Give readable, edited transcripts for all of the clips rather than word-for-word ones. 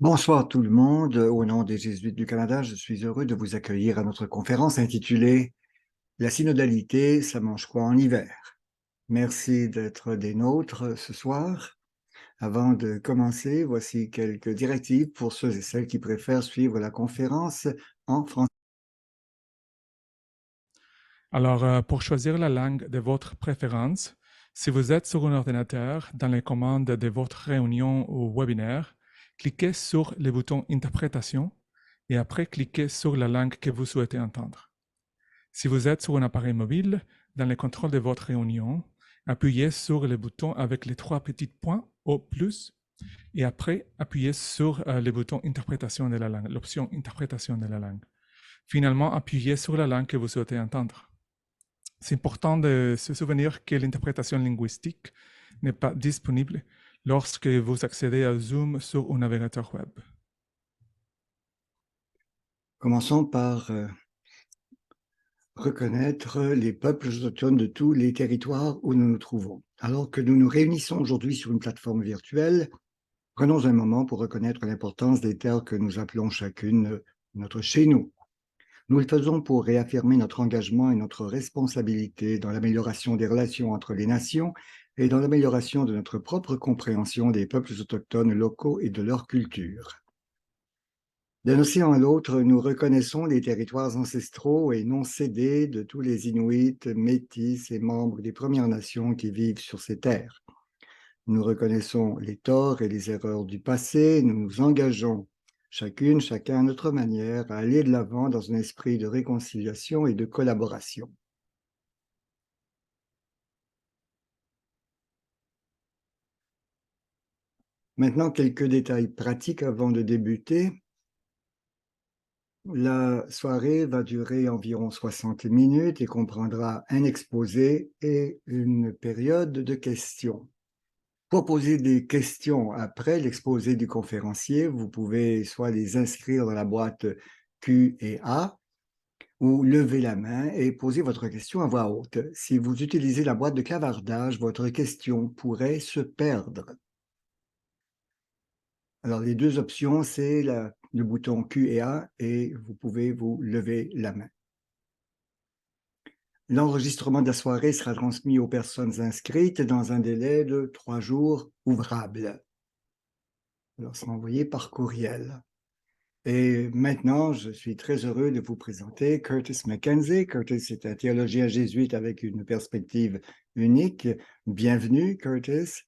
Bonsoir tout le monde. Au nom des Jésuites du Canada, je suis heureux de vous accueillir à notre conférence intitulée La synodalité, ça mange quoi en hiver? Merci d'être des nôtres ce soir. Avant de commencer, voici quelques directives pour ceux et celles qui préfèrent suivre la conférence en français. Alors, pour choisir la langue de votre préférence, si vous êtes sur un ordinateur, dans les commandes de votre réunion ou webinaire, cliquez sur le bouton Interprétation et après cliquez sur la langue que vous souhaitez entendre. Si vous êtes sur un appareil mobile, dans le contrôle de votre réunion, appuyez sur le bouton avec les trois petits points au plus et après appuyez sur le bouton Interprétation de la langue, l'option Interprétation de la langue. Finalement, appuyez sur la langue que vous souhaitez entendre. C'est important de se souvenir que l'interprétation linguistique n'est pas disponible lorsque vous accédez à Zoom sur un navigateur web. Commençons par reconnaître les peuples autochtones de tous les territoires où nous nous trouvons. Alors que nous nous réunissons aujourd'hui sur une plateforme virtuelle, prenons un moment pour reconnaître l'importance des terres que nous appelons chacune notre chez nous. Nous le faisons pour réaffirmer notre engagement et notre responsabilité dans l'amélioration des relations entre les nations et dans l'amélioration de notre propre compréhension des peuples autochtones locaux et de leur culture. D'un océan à l'autre, nous reconnaissons les territoires ancestraux et non cédés de tous les Inuits, Métis et membres des Premières Nations qui vivent sur ces terres. Nous reconnaissons les torts et les erreurs du passé, nous nous engageons, chacune, chacun à notre manière, à aller de l'avant dans un esprit de réconciliation et de collaboration. Maintenant, quelques détails pratiques avant de débuter. La soirée va durer environ 60 minutes et comprendra un exposé et une période de questions. Pour poser des questions après l'exposé du conférencier, vous pouvez soit les inscrire dans la boîte Q et A ou lever la main et poser votre question à voix haute. Si vous utilisez la boîte de clavardage, votre question pourrait se perdre. Alors, les deux options, c'est le bouton Q et A et vous pouvez vous lever la main. L'enregistrement de la soirée sera transmis aux personnes inscrites dans un délai de 3 jours ouvrables. Alors, sera envoyé par courriel. Et maintenant, je suis très heureux de vous présenter Curtis McKenzie. Curtis est un théologien jésuite avec une perspective unique. Bienvenue, Curtis.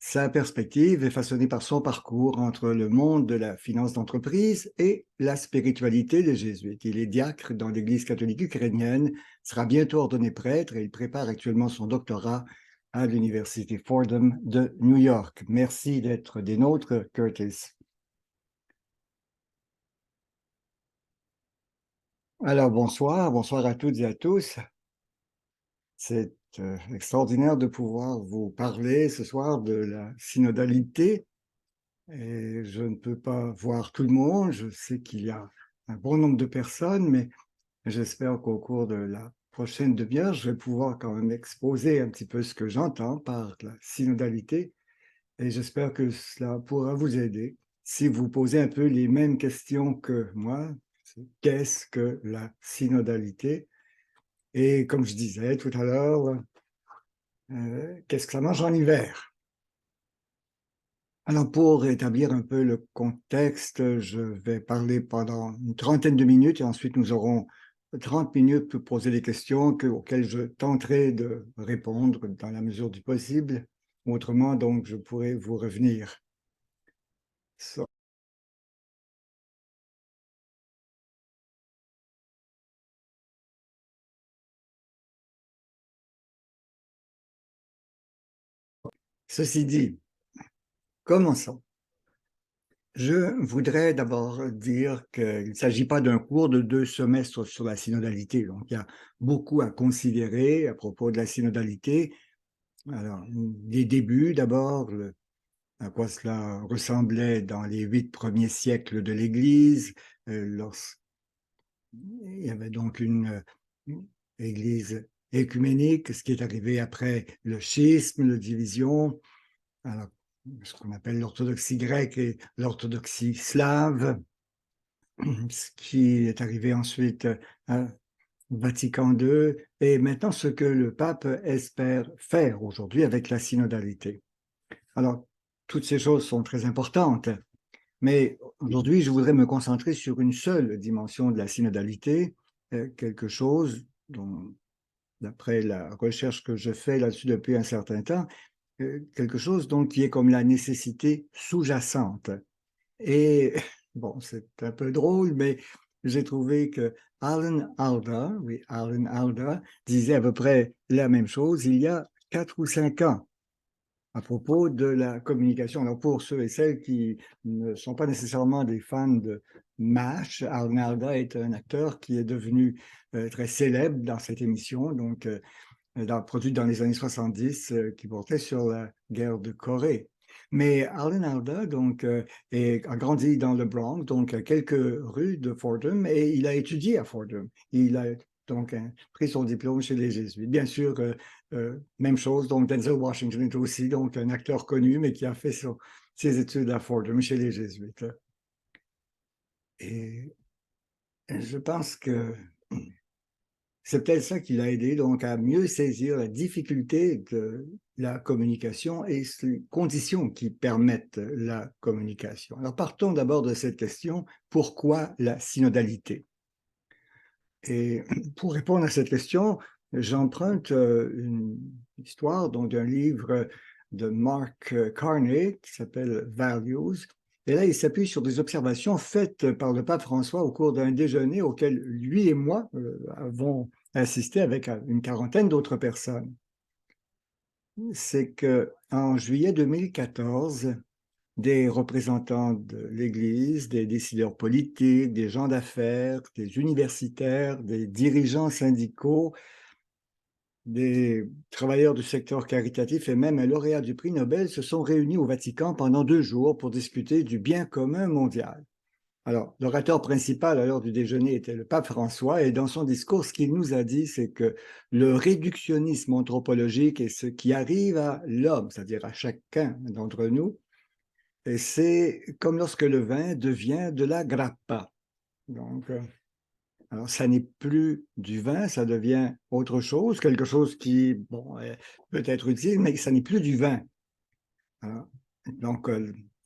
Sa perspective est façonnée par son parcours entre le monde de la finance d'entreprise et la spiritualité des jésuites. Il est diacre dans l'Église catholique ukrainienne, sera bientôt ordonné prêtre et il prépare actuellement son doctorat à l'Université Fordham de New York. Merci d'être des nôtres, Curtis. Alors, bonsoir à toutes et à tous. C'est extraordinaire de pouvoir vous parler ce soir de la synodalité. Et je ne peux pas voir tout le monde. Je sais qu'il y a un bon nombre de personnes, mais j'espère qu'au cours de la prochaine demi-heure, je vais pouvoir quand même exposer un petit peu ce que j'entends par la synodalité. Et j'espère que cela pourra vous aider. Si vous posez un peu les mêmes questions que moi, qu'est-ce que la synodalité? Et comme je disais tout à l'heure, qu'est-ce que ça mange en hiver? Alors, pour établir un peu le contexte, je vais parler pendant une trentaine de minutes et ensuite nous aurons 30 minutes pour poser des questions auxquelles je tenterai de répondre dans la mesure du possible. Autrement, donc, je pourrai vous revenir. Ceci dit, commençons. Je voudrais d'abord dire qu'il ne s'agit pas d'un cours de 2 semestres sur la synodalité. Donc, il y a beaucoup à considérer à propos de la synodalité. Alors, les débuts d'abord, à quoi cela ressemblait dans les 8 premiers siècles de l'Église, lorsqu'il y avait donc une Église écuménique, ce qui est arrivé après le schisme, la division. Alors, ce qu'on appelle l'orthodoxie grecque et l'orthodoxie slave, ce qui est arrivé ensuite à Vatican II, et maintenant ce que le pape espère faire aujourd'hui avec la synodalité. Alors, toutes ces choses sont très importantes, mais aujourd'hui, je voudrais me concentrer sur une seule dimension de la synodalité, quelque chose dont, d'après la recherche que je fais là-dessus depuis un certain temps, quelque chose donc qui est comme la nécessité sous-jacente. Et bon, c'est un peu drôle, mais j'ai trouvé que Alan Alda, oui, Alan Alda, disait à peu près la même chose il y a 4 ou 5 ans à propos de la communication. Alors, pour ceux et celles qui ne sont pas nécessairement des fans de MASH, Alan Alda est un acteur qui est devenu très célèbre dans cette émission, donc produite dans les années 70, qui portait sur la guerre de Corée. Mais Alan Alda donc, a grandi dans le Bronx, donc à quelques rues de Fordham, et il a étudié à Fordham. Il a donc pris son diplôme chez les Jésuites. Bien sûr, même chose, donc Denzel Washington est aussi donc un acteur connu, mais qui a fait ses études à Fordham chez les Jésuites. Et je pense que c'est peut-être ça qui l'a aidé donc à mieux saisir la difficulté de la communication et les conditions qui permettent la communication. Alors partons d'abord de cette question, pourquoi la synodalité? Et pour répondre à cette question, j'emprunte une histoire d'un livre de Mark Carney qui s'appelle Values. Et là, il s'appuie sur des observations faites par le pape François au cours d'un déjeuner auquel lui et moi avons assisté avec une quarantaine d'autres personnes. C'est qu'en juillet 2014, des représentants de l'Église, des décideurs politiques, des gens d'affaires, des universitaires, des dirigeants syndicaux, des travailleurs du secteur caritatif et même un lauréat du prix Nobel se sont réunis au Vatican pendant 2 jours pour discuter du bien commun mondial. Alors, l'orateur principal à l'heure du déjeuner était le pape François, et dans son discours, ce qu'il nous a dit, c'est que le réductionnisme anthropologique est ce qui arrive à l'homme, c'est-à-dire à chacun d'entre nous, et c'est comme lorsque le vin devient de la grappa. Donc, alors ça n'est plus du vin, ça devient autre chose, quelque chose qui, bon, peut être utile, mais ça n'est plus du vin. Alors, donc,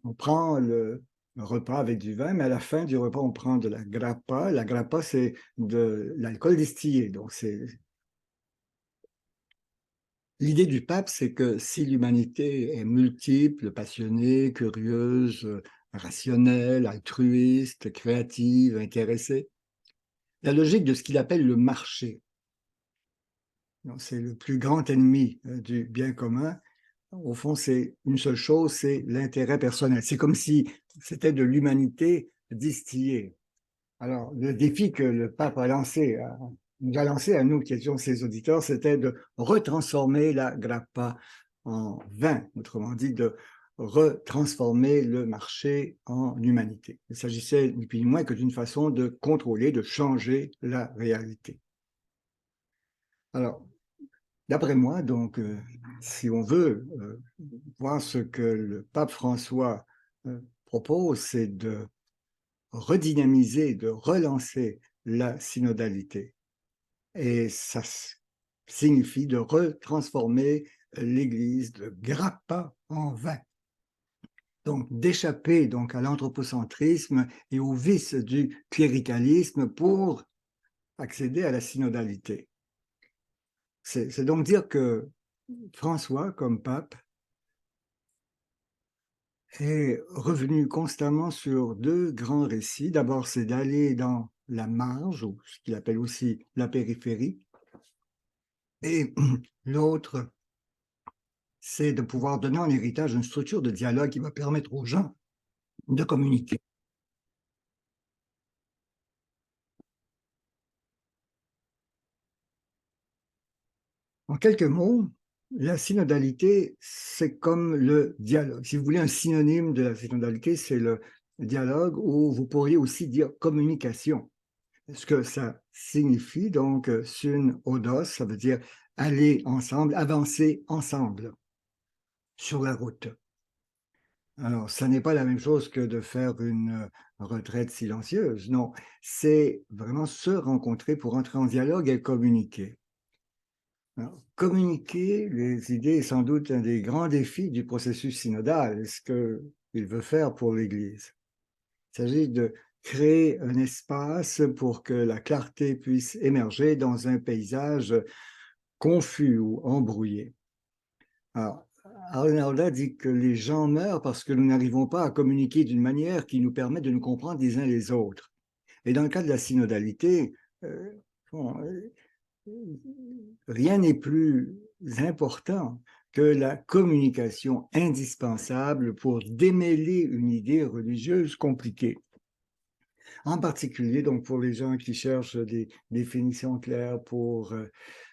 on prend le repas avec du vin, mais à la fin du repas, on prend de la grappa. La grappa, c'est de l'alcool distillé. Donc, c'est l'idée du pape, c'est que si l'humanité est multiple, passionnée, curieuse, rationnelle, altruiste, créative, intéressée, la logique de ce qu'il appelle le marché, c'est le plus grand ennemi du bien commun. Au fond, c'est une seule chose, c'est l'intérêt personnel. C'est comme si c'était de l'humanité distillée. Alors, le défi que le pape nous a lancé à nous qui étions ses auditeurs, c'était de retransformer la grappa en vin, autrement dit, de retransformer le marché en humanité. Il s'agissait ni plus ni moins que d'une façon de contrôler, de changer la réalité. Alors, d'après moi, donc, si on veut voir ce que le pape François propose, c'est de redynamiser, de relancer la synodalité. Et ça signifie de retransformer l'Église de grappa en vin. Donc, d'échapper donc à l'anthropocentrisme et au vice du cléricalisme pour accéder à la synodalité. C'est donc dire que François, comme pape, est revenu constamment sur 2 grands récits. D'abord, c'est d'aller dans la marge, ou ce qu'il appelle aussi la périphérie. Et l'autre, c'est de pouvoir donner en héritage une structure de dialogue qui va permettre aux gens de communiquer. En quelques mots, la synodalité, c'est comme le dialogue. Si vous voulez un synonyme de la synodalité, c'est le dialogue, ou vous pourriez aussi dire communication. Ce que ça signifie, donc, syn odos, ça veut dire aller ensemble, avancer ensemble sur la route. Alors, ça n'est pas la même chose que de faire une retraite silencieuse, non. C'est vraiment se rencontrer pour entrer en dialogue et communiquer. Alors, communiquer les idées est sans doute un des grands défis du processus synodal, ce qu'il veut faire pour l'Église. Il s'agit de créer un espace pour que la clarté puisse émerger dans un paysage confus ou embrouillé. Alors, Arnalda dit que les gens meurent parce que nous n'arrivons pas à communiquer d'une manière qui nous permet de nous comprendre les uns les autres. Et dans le cas de la synodalité, euh, bon, rien n'est plus important que la communication indispensable pour démêler une idée religieuse compliquée. En particulier, donc, pour les gens qui cherchent des définitions claires pour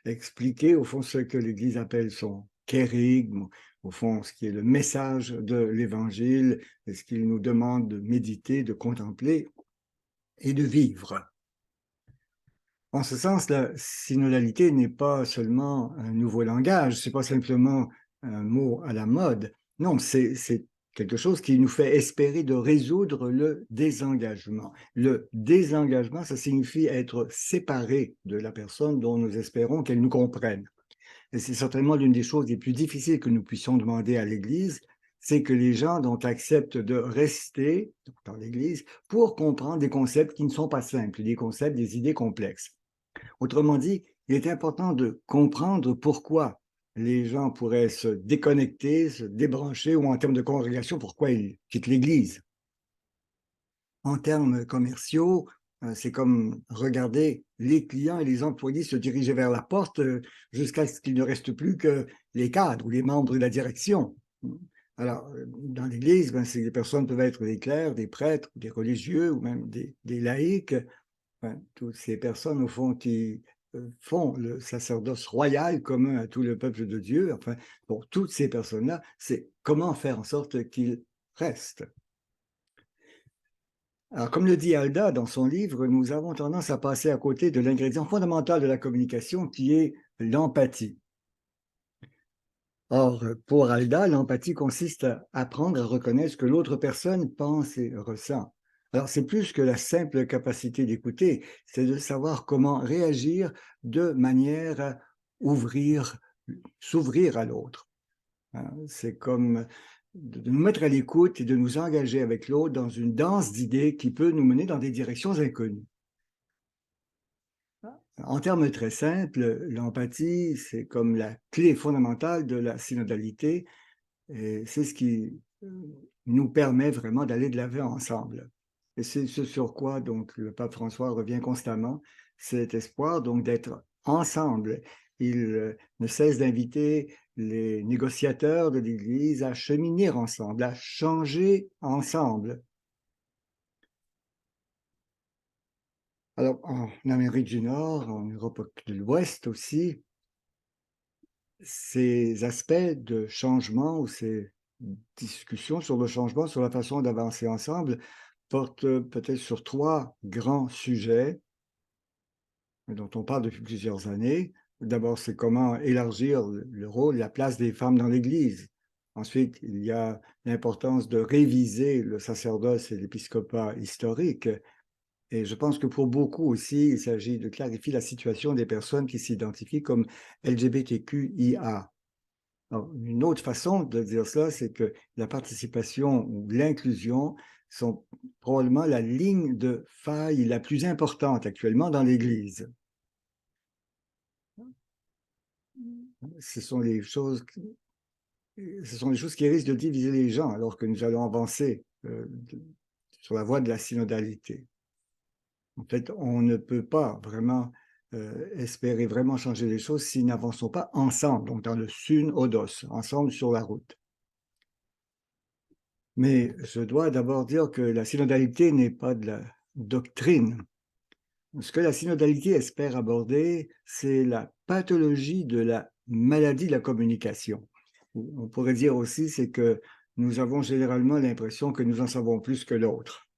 expliquer, au fond, ce que l'Église appelle son kérigme, au fond, ce qui est le message de l'Évangile, ce qu'il nous demande de méditer, de contempler et de vivre. En ce sens, la synodalité n'est pas seulement un nouveau langage, c'est pas simplement un mot à la mode. Non, c'est quelque chose qui nous fait espérer de résoudre le désengagement. Le désengagement, ça signifie être séparé de la personne dont nous espérons qu'elle nous comprenne. Et c'est certainement l'une des choses les plus difficiles que nous puissions demander à l'Église, c'est que les gens donc acceptent de rester dans l'Église pour comprendre des concepts qui ne sont pas simples, des concepts, des idées complexes. Autrement dit, il est important de comprendre pourquoi les gens pourraient se déconnecter, se débrancher, ou en termes de congrégation, pourquoi ils quittent l'Église. En termes commerciaux, c'est comme regarder les clients et les employés se diriger vers la porte jusqu'à ce qu'il ne reste plus que les cadres ou les membres de la direction. Alors, dans l'Église, ces personnes peuvent être des clercs, des prêtres, des religieux ou même des laïcs. Toutes ces personnes, au fond, qui font le sacerdoce royal commun à tout le peuple de Dieu. Enfin, pour toutes ces personnes-là, c'est comment faire en sorte qu'ils restent. Alors, comme le dit Alda dans son livre, nous avons tendance à passer à côté de l'ingrédient fondamental de la communication qui est l'empathie. Or, pour Alda, l'empathie consiste à apprendre à reconnaître ce que l'autre personne pense et ressent. Alors, c'est plus que la simple capacité d'écouter, c'est de savoir comment réagir de manière à s'ouvrir à l'autre. C'est comme de nous mettre à l'écoute et de nous engager avec l'autre dans une danse d'idées qui peut nous mener dans des directions inconnues. En termes très simples, l'empathie, c'est comme la clé fondamentale de la synodalité, et c'est ce qui nous permet vraiment d'aller de l'avant ensemble. Et c'est ce sur quoi donc le pape François revient constamment, cet espoir donc d'être ensemble. Il ne cesse d'inviter les négociateurs de l'Église à cheminer ensemble, à changer ensemble. Alors, en Amérique du Nord, en Europe de l'Ouest aussi, ces aspects de changement ou ces discussions sur le changement, sur la façon d'avancer ensemble, portent peut-être sur trois grands sujets dont on parle depuis plusieurs années. D'abord, c'est comment élargir le rôle, la place des femmes dans l'Église. Ensuite, il y a l'importance de réviser le sacerdoce et l'épiscopat historique. Et je pense que pour beaucoup aussi, il s'agit de clarifier la situation des personnes qui s'identifient comme LGBTQIA. Alors, une autre façon de dire cela, c'est que la participation ou l'inclusion sont probablement la ligne de faille la plus importante actuellement dans l'Église. Ce sont les choses qui risquent de diviser les gens alors que nous allons avancer sur la voie de la synodalité. En fait, on ne peut pas vraiment espérer vraiment changer les choses si nous n'avançons pas ensemble, donc dans le synodos, ensemble sur la route. Mais je dois d'abord dire que la synodalité n'est pas de la doctrine. Ce que la synodalité espère aborder, c'est la pathologie de la maladie de la communication. On pourrait dire aussi, c'est que nous avons généralement l'impression que nous en savons plus que l'autre.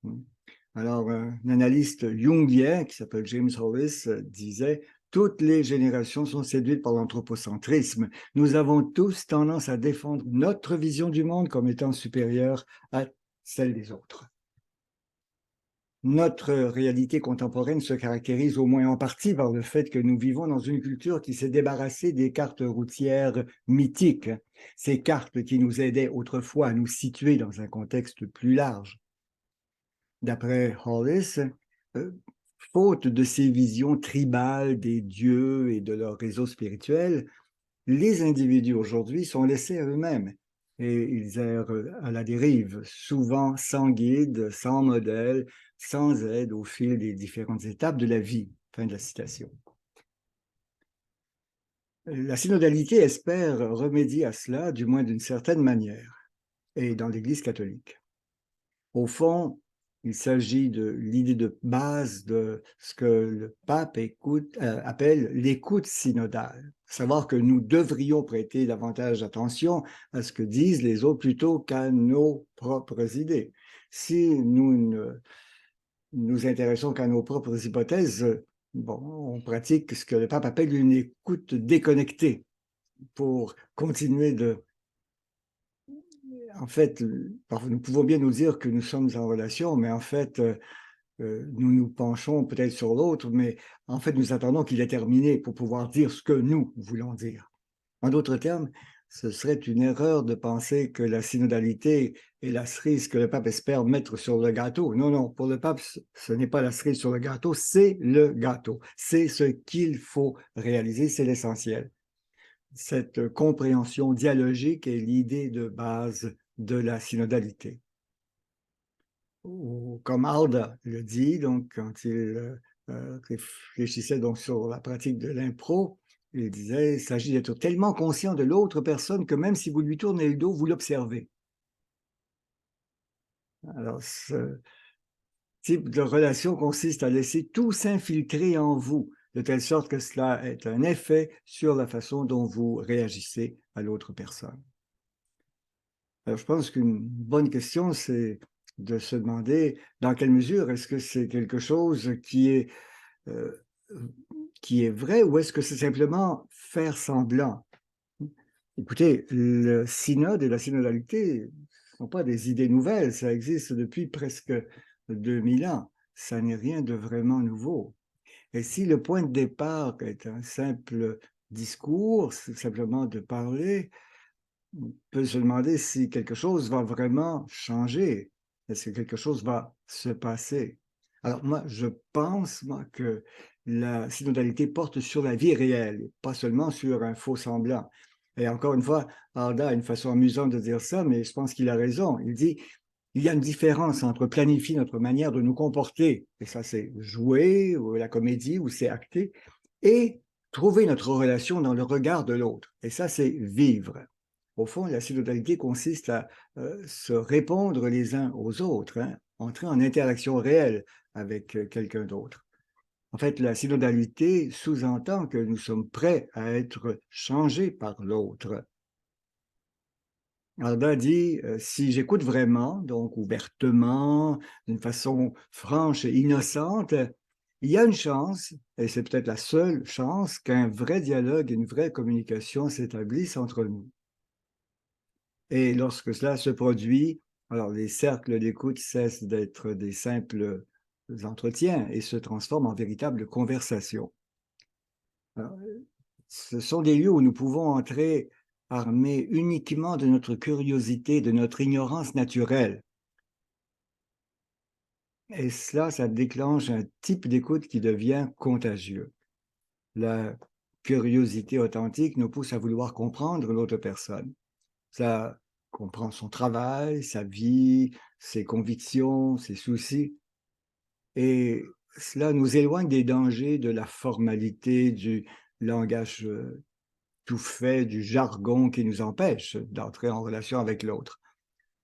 Alors, un analyste jungien qui s'appelle James Hollis disait Toutes les générations sont séduites par l'anthropocentrisme. Nous avons tous tendance à défendre notre vision du monde comme étant supérieure à celle des autres. Notre réalité contemporaine se caractérise au moins en partie par le fait que nous vivons dans une culture qui s'est débarrassée des cartes routières mythiques, ces cartes qui nous aidaient autrefois à nous situer dans un contexte plus large. D'après Hollis, faute de ces visions tribales des dieux et de leur réseau spirituel, les individus aujourd'hui sont laissés à eux-mêmes et ils errent à la dérive, souvent sans guide, sans modèle, sans aide au fil des différentes étapes de la vie. Fin de la citation. La synodalité espère remédier à cela, du moins d'une certaine manière, et dans l'Église catholique. Au fond, il s'agit de l'idée de base de ce que le pape appelle l'écoute synodale. Savoir que nous devrions prêter davantage attention à ce que disent les autres plutôt qu'à nos propres idées. Si nous ne nous intéressons qu'à nos propres hypothèses, bon, on pratique ce que le pape appelle une écoute déconnectée pour continuer de... En fait, nous pouvons bien nous dire que nous sommes en relation, mais en fait, nous nous penchons peut-être sur l'autre, mais en fait, nous attendons qu'il ait terminé pour pouvoir dire ce que nous voulons dire. En d'autres termes, ce serait une erreur de penser que la synodalité est la cerise que le pape espère mettre sur le gâteau. Non, non, pour le pape, ce n'est pas la cerise sur le gâteau, c'est le gâteau. C'est ce qu'il faut réaliser, c'est l'essentiel. Cette compréhension dialogique est l'idée de base de la synodalité. Comme Alda le dit, donc, quand il réfléchissait donc sur la pratique de l'impro, il disait, il s'agit d'être tellement conscient de l'autre personne que même si vous lui tournez le dos, vous l'observez. Alors, ce type de relation consiste à laisser tout s'infiltrer en vous, de telle sorte que cela ait un effet sur la façon dont vous réagissez à l'autre personne. Alors, je pense qu'une bonne question, c'est de se demander dans quelle mesure est-ce que c'est quelque chose euh, qui est vrai ou est-ce que c'est simplement faire semblant? Écoutez, le synode et la synodalité ne sont pas des idées nouvelles, ça existe depuis presque 2000 ans. Ça n'est rien de vraiment nouveau. Et si le point de départ est un simple discours, c'est simplement de parler, on peut se demander si quelque chose va vraiment changer. Est-ce que quelque chose va se passer? Alors moi, je pense que la synodalité porte sur la vie réelle, pas seulement sur un faux semblant. Et encore une fois, Arda a une façon amusante de dire ça, mais je pense qu'il a raison. Il dit, il y a une différence entre planifier notre manière de nous comporter, et ça c'est jouer, ou la comédie, ou c'est acter, et trouver notre relation dans le regard de l'autre. Et ça c'est vivre. Au fond, la synodalité consiste à se répondre les uns aux autres, hein, entrer en interaction réelle avec quelqu'un d'autre. En fait, la synodalité sous-entend que nous sommes prêts à être changés par l'autre. Alba dit, si j'écoute vraiment, donc ouvertement, d'une façon franche et innocente, il y a une chance, et c'est peut-être la seule chance, qu'un vrai dialogue et une vraie communication s'établissent entre nous. Et lorsque cela se produit, alors les cercles d'écoute cessent d'être des simples entretiens et se transforment en véritables conversations. Alors, ce sont des lieux où nous pouvons entrer armés uniquement de notre curiosité, de notre ignorance naturelle. Et cela, ça déclenche un type d'écoute qui devient contagieux. La curiosité authentique nous pousse à vouloir comprendre l'autre personne. Ça comprend son travail, sa vie, ses convictions, ses soucis. Et cela nous éloigne des dangers de la formalité, du langage tout fait, du jargon qui nous empêche d'entrer en relation avec l'autre.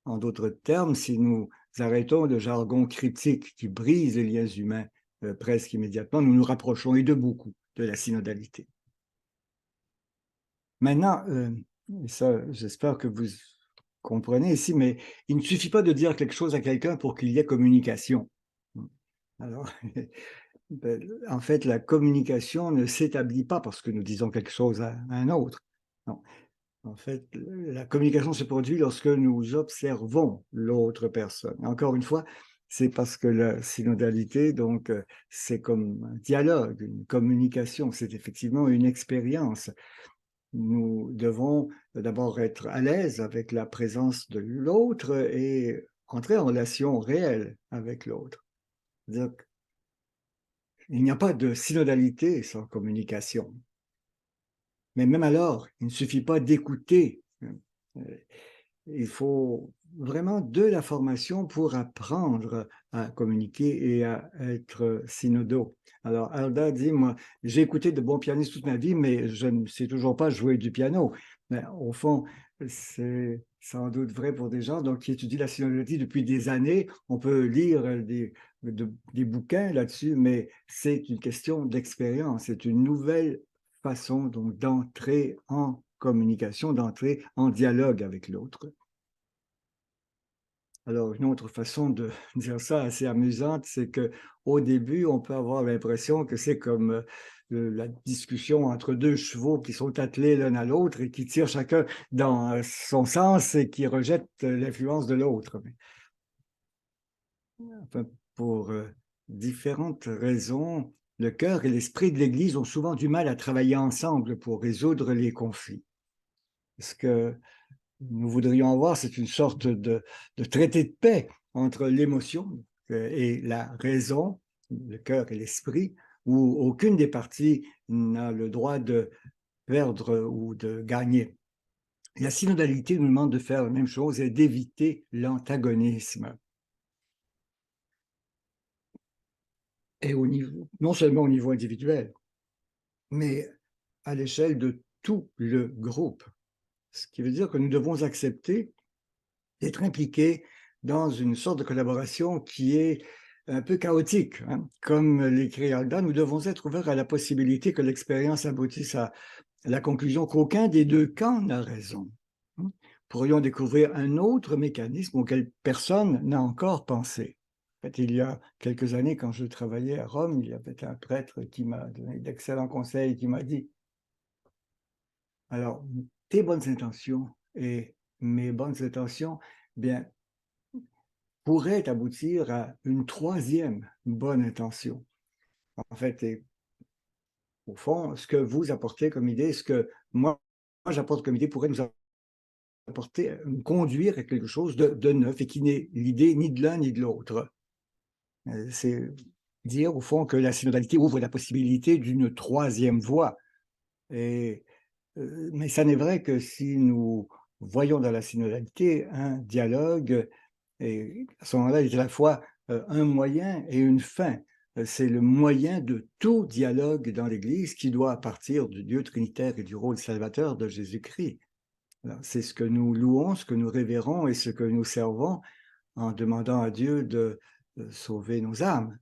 En d'autres termes, si nous arrêtons le jargon critique qui brise les liens humains presque immédiatement, nous nous rapprochons et de beaucoup de la synodalité. Maintenant, ça, j'espère que vous comprenez ici, mais il ne suffit pas de dire quelque chose à quelqu'un pour qu'il y ait communication. Alors, En fait, la communication ne s'établit pas parce que nous disons quelque chose à un autre. Non. En fait, la communication se produit lorsque nous observons l'autre personne. Encore une fois, c'est parce que la synodalité, donc, c'est comme un dialogue, une communication, c'est effectivement une expérience. Nous devons d'abord être à l'aise avec la présence de l'autre et entrer en relation réelle avec l'autre. C'est-à-dire qu'il n'y a pas de synodalité sans communication. Mais même alors, il ne suffit pas d'écouter. Il faut vraiment de la formation pour apprendre à communiquer et à être synodaux. Alors, Alda dit, moi, j'ai écouté de bons pianistes toute ma vie, mais je ne sais toujours pas jouer du piano. Mais au fond, c'est sans doute vrai pour des gens donc, qui étudient la synodalité depuis des années. On peut lire des bouquins là-dessus, mais c'est une question d'expérience. C'est une nouvelle façon donc d'entrer en communication, d'entrer en dialogue avec l'autre. Alors, une autre façon de dire ça assez amusante, c'est qu'au début, on peut avoir l'impression que c'est comme la discussion entre deux chevaux qui sont attelés l'un à l'autre et qui tirent chacun dans son sens et qui rejettent l'influence de l'autre. Enfin, pour différentes raisons, le cœur et l'esprit de l'Église ont souvent du mal à travailler ensemble pour résoudre les conflits. Ce que nous voudrions avoir, c'est une sorte de traité de paix entre l'émotion et la raison, le cœur et l'esprit, où aucune des parties n'a le droit de perdre ou de gagner. La synodalité nous demande de faire la même chose et d'éviter l'antagonisme. Et au niveau, non seulement au niveau individuel, mais à l'échelle de tout le groupe. Ce qui veut dire que nous devons accepter d'être impliqués dans une sorte de collaboration qui est un peu chaotique. Hein. Comme l'écrit Alda, nous devons être ouverts à la possibilité que l'expérience aboutisse à la conclusion qu'aucun des deux camps n'a raison. Pourrions découvrir un autre mécanisme auquel personne n'a encore pensé. En fait, il y a quelques années, quand je travaillais à Rome, il y avait un prêtre qui m'a donné d'excellents conseils, qui m'a dit, alors, tes bonnes intentions et mes bonnes intentions, bien, pourrait aboutir à une troisième bonne intention. En fait, et au fond, ce que vous apportez comme idée, ce que moi j'apporte comme idée pourrait nous apporter, nous conduire à quelque chose de neuf et qui n'est l'idée ni de l'un ni de l'autre. C'est dire au fond que la synodalité ouvre la possibilité d'une troisième voie. Et, mais ça n'est vrai que si nous voyons dans la synodalité un dialogue. Et à ce moment-là, il est à la fois un moyen et une fin. C'est le moyen de tout dialogue dans l'Église qui doit partir du Dieu trinitaire et du rôle salvateur de Jésus-Christ. C'est ce que nous louons, ce que nous révérons et ce que nous servons en demandant à Dieu de sauver nos âmes.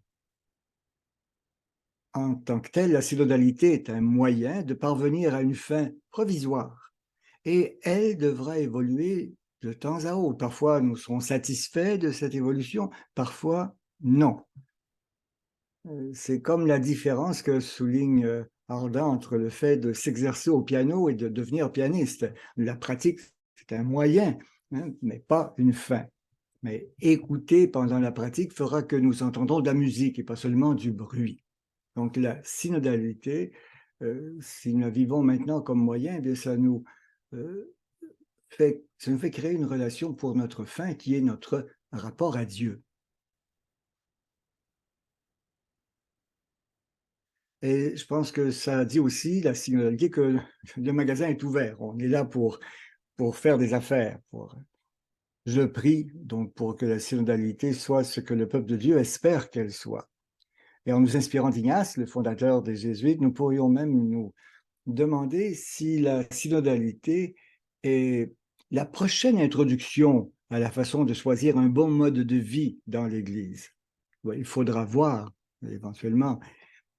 En tant que telle, la synodalité est un moyen de parvenir à une fin provisoire et elle devra évoluer de temps à autre. Parfois, nous serons satisfaits de cette évolution, parfois, non. C'est comme la différence que souligne Ardan entre le fait de s'exercer au piano et de devenir pianiste. La pratique, c'est un moyen, hein, mais pas une fin. Mais écouter pendant la pratique fera que nous entendons de la musique et pas seulement du bruit. Donc la synodalité, si nous la vivons maintenant comme moyen, eh bien, ça nous fait créer une relation pour notre fin qui est notre rapport à Dieu. Et je pense que ça dit aussi, la synodalité, que le magasin est ouvert. On est là pour faire des affaires. Je prie donc pour que la synodalité soit ce que le peuple de Dieu espère qu'elle soit. Et en nous inspirant d'Ignace, le fondateur des Jésuites, nous pourrions même nous demander si la synodalité est la prochaine introduction à la façon de choisir un bon mode de vie dans l'Église. Il faudra voir éventuellement,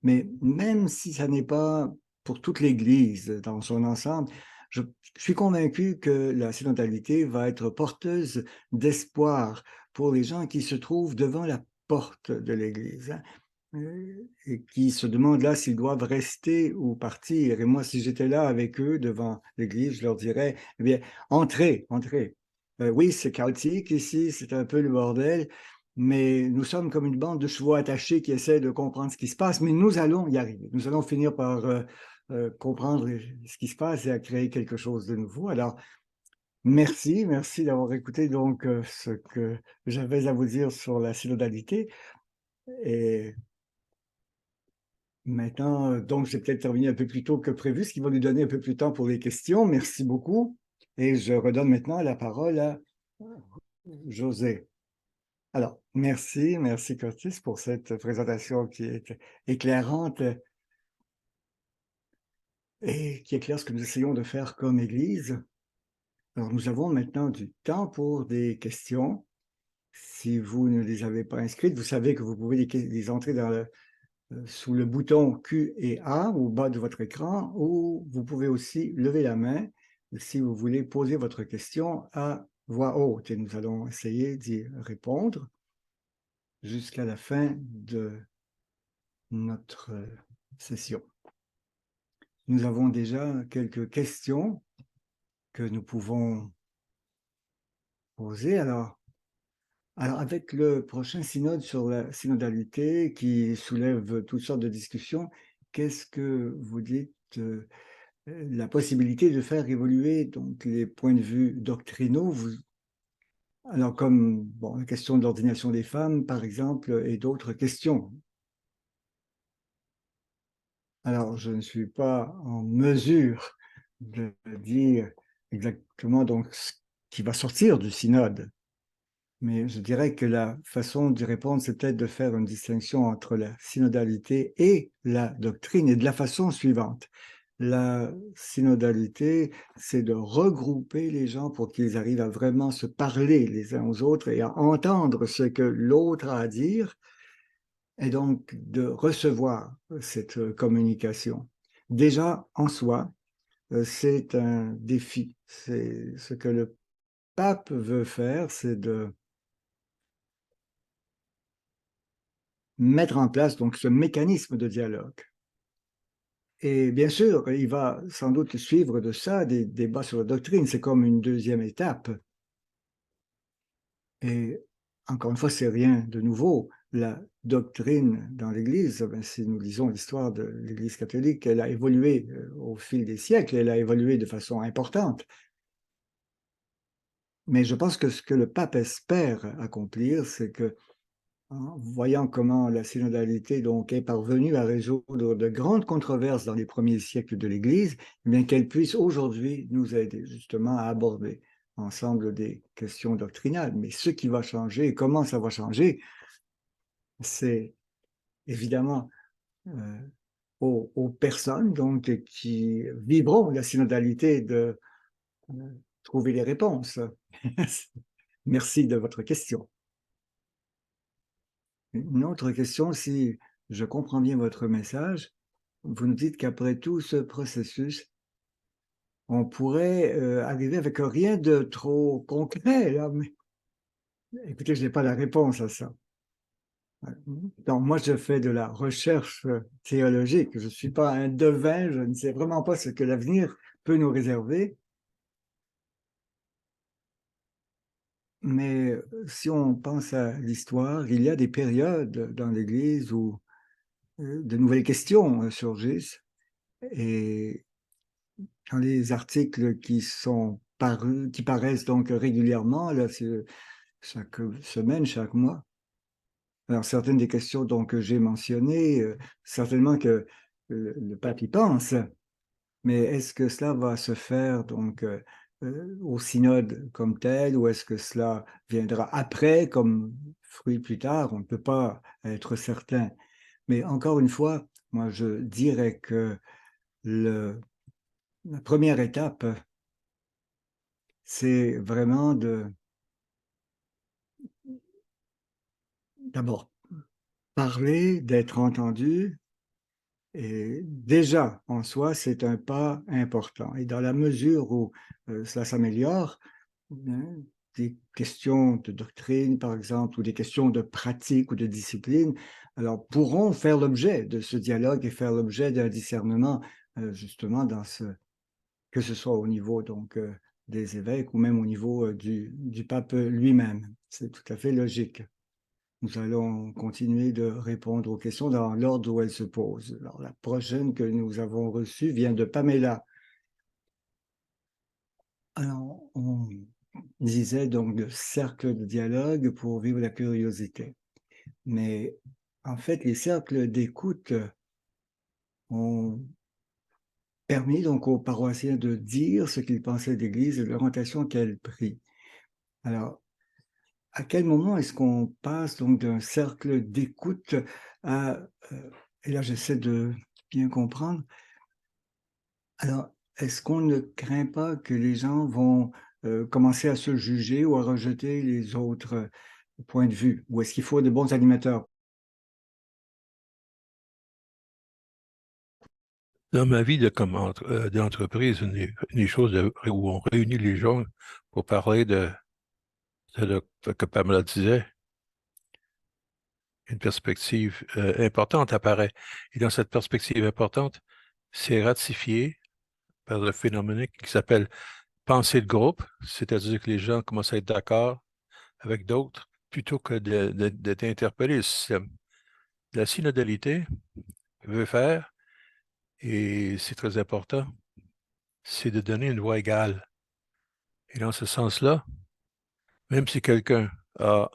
mais même si ça n'est pas pour toute l'Église dans son ensemble, je suis convaincu que la synodalité va être porteuse d'espoir pour les gens qui se trouvent devant la porte de l'Église. et qui se demandent là s'ils doivent rester ou partir. Et moi, si j'étais là avec eux devant l'église, je leur dirais, eh bien, entrez, entrez. Oui, c'est chaotique ici, c'est un peu le bordel, mais nous sommes comme une bande de chevaux attachés qui essaient de comprendre ce qui se passe, mais nous allons y arriver. Nous allons finir par comprendre ce qui se passe et à créer quelque chose de nouveau. Alors, merci, merci d'avoir écouté donc ce que j'avais à vous dire sur la synodalité. Et maintenant, donc, j'ai peut-être terminé un peu plus tôt que prévu, ce qui va nous donner un peu plus de temps pour les questions. Merci beaucoup. Et je redonne maintenant la parole à José. Alors, merci Curtis pour cette présentation qui est éclairante et qui éclaire ce que nous essayons de faire comme Église. Alors, nous avons maintenant du temps pour des questions. Si vous ne les avez pas inscrites, vous savez que vous pouvez les entrer sous le bouton Q et A au bas de votre écran, ou vous pouvez aussi lever la main si vous voulez poser votre question à voix haute. Et nous allons essayer d'y répondre jusqu'à la fin de notre session. Nous avons déjà quelques questions que nous pouvons poser. Alors, avec le prochain synode sur la synodalité qui soulève toutes sortes de discussions, qu'est-ce que vous dites la possibilité de faire évoluer donc les points de vue doctrinaux, alors comme bon, la question de l'ordination des femmes, par exemple, et d'autres questions. Alors, je ne suis pas en mesure de dire exactement donc ce qui va sortir du synode, mais je dirais que la façon d'y répondre, c'est peut-être de faire une distinction entre la synodalité et la doctrine, et de la façon suivante. La synodalité, c'est de regrouper les gens pour qu'ils arrivent à vraiment se parler les uns aux autres et à entendre ce que l'autre a à dire, et donc de recevoir cette communication. Déjà, en soi, c'est un défi. C'est ce que le pape veut faire, c'est de mettre en place donc ce mécanisme de dialogue. Et bien sûr, il va sans doute suivre de ça des débats sur la doctrine. C'est comme une deuxième étape. Et encore une fois, c'est rien de nouveau. La doctrine dans l'Église, si nous lisons l'histoire de l'Église catholique, elle a évolué au fil des siècles, elle a évolué de façon importante. Mais je pense que ce que le pape espère accomplir, c'est que, en voyant comment la synodalité donc est parvenue à résoudre de grandes controverses dans les premiers siècles de l'Église, eh bien qu'elle puisse aujourd'hui nous aider justement à aborder ensemble des questions doctrinales. Mais ce qui va changer et comment ça va changer, c'est évidemment aux personnes donc, qui vivront la synodalité de trouver les réponses. Merci de votre question. Une autre question, si je comprends bien votre message, vous nous dites qu'après tout ce processus, on pourrait arriver avec rien de trop concret. Là, mais écoutez, je n'ai pas la réponse à ça. Donc, moi, je fais de la recherche théologique. Je ne suis pas un devin, je ne sais vraiment pas ce que l'avenir peut nous réserver. Mais si on pense à l'histoire, il y a des périodes dans l'Église où de nouvelles questions surgissent. Et dans les articles qui sont parus, qui paraissent donc régulièrement, là, chaque semaine, chaque mois. Alors, certaines des questions donc, que j'ai mentionnées, certainement que le pape y pense, mais est-ce que cela va se faire donc au synode comme tel, ou est-ce que cela viendra après comme fruit plus tard? On ne peut pas être certain. Mais encore une fois, moi je dirais que la première étape, c'est vraiment d'abord parler, d'être entendu, et déjà en soi, c'est un pas important. Et dans la mesure où cela s'améliore, hein, des questions de doctrine, par exemple, ou des questions de pratique ou de discipline, alors pourront faire l'objet de ce dialogue et faire l'objet d'un discernement, justement, que ce soit au niveau donc des évêques ou même au niveau du pape lui-même. C'est tout à fait logique. Nous allons continuer de répondre aux questions dans l'ordre où elles se posent. Alors, la prochaine que nous avons reçue vient de Pamela. Alors, on disait donc de cercle de dialogue pour vivre la curiosité. Mais en fait, les cercles d'écoute ont permis donc aux paroissiens de dire ce qu'ils pensaient de l'Église et de l'orientation qu'elle prit. Alors, à quel moment est-ce qu'on passe donc d'un cercle d'écoute à, et là j'essaie de bien comprendre, alors est-ce qu'on ne craint pas que les gens vont commencer à se juger ou à rejeter les autres points de vue? Ou est-ce qu'il faut de bons animateurs? Dans ma vie d'entreprise, une des choses où on réunit les gens pour parler de ce que Pamela disait, une perspective importante apparaît. Et dans cette perspective importante, c'est ratifié par le phénomène qui s'appelle pensée de groupe, c'est-à-dire que les gens commencent à être d'accord avec d'autres plutôt que d'être interpellés. La synodalité veut faire, et c'est très important, c'est de donner une voix égale. Et dans ce sens-là, même si quelqu'un a